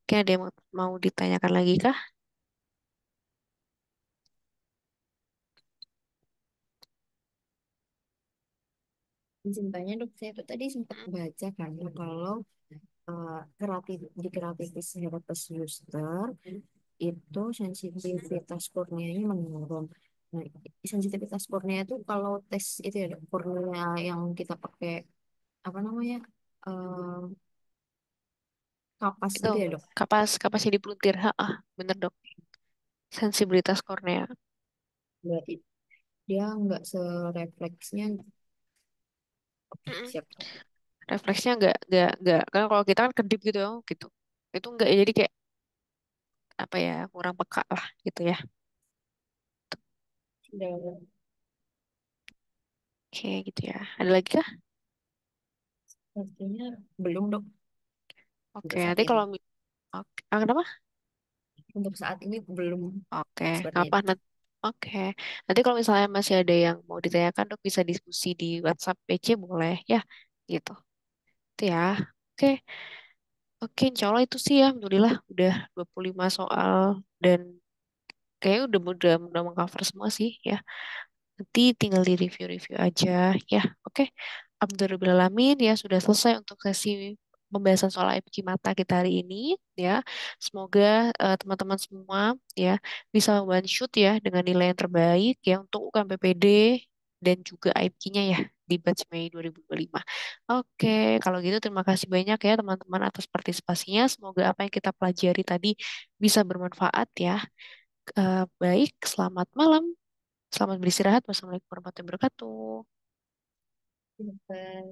Oke, ada yang mau ditanyakan lagi kah? Izin tanya dok, saya tuh tadi sempat baca kan kalau di keratitis herpes zoster itu sensitivitas korneanya menurun. Nah, sensitivitas kornea itu kalau tes itu ya dok, kornea yang kita pakai apa namanya eh, kapas Itu gitu ya dok. kapasnya dipelintir. Bener dok. Sensibilitas kornea. Berarti dia nggak serefleksnya. Oke, Mm-mm. siap. Refleksnya nggak. Kan kalau kita kan kedip gitu ya, gitu. Itu enggak ya, jadi kayak apa ya kurang peka lah gitu ya. Sudah. Oke gitu ya. Ada lagi kah? Pastinya belum dok Oke untuk saat nanti ini. kalau oke. Kenapa? Untuk saat ini belum Oke sepertinya apa itu. nanti? Oke nanti kalau misalnya masih ada yang mau ditanyakan dok bisa diskusi di WhatsApp PC boleh ya gitu. Itu ya. Oke oke Insya Allah itu sih ya. Alhamdulillah udah 25 soal dan kayaknya udah mengcover semua sih ya. Nanti tinggal di review-review aja ya. Oke. Alhamdulillahirrahmanirrahim ya sudah selesai untuk sesi pembahasan soal IPK mata kita hari ini ya. Semoga teman-teman semua ya bisa one shoot ya dengan nilai yang terbaik ya untuk UKM PPD dan juga IPK-nya ya di batch Mei 2025. Oke, kalau gitu terima kasih banyak ya teman-teman atas partisipasinya. Semoga apa yang kita pelajari tadi bisa bermanfaat ya. Baik, selamat malam. Selamat beristirahat. Wassalamualaikum warahmatullahi wabarakatuh. Pinter.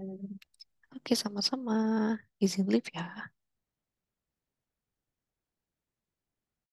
Oke, sama-sama. Izin live ya.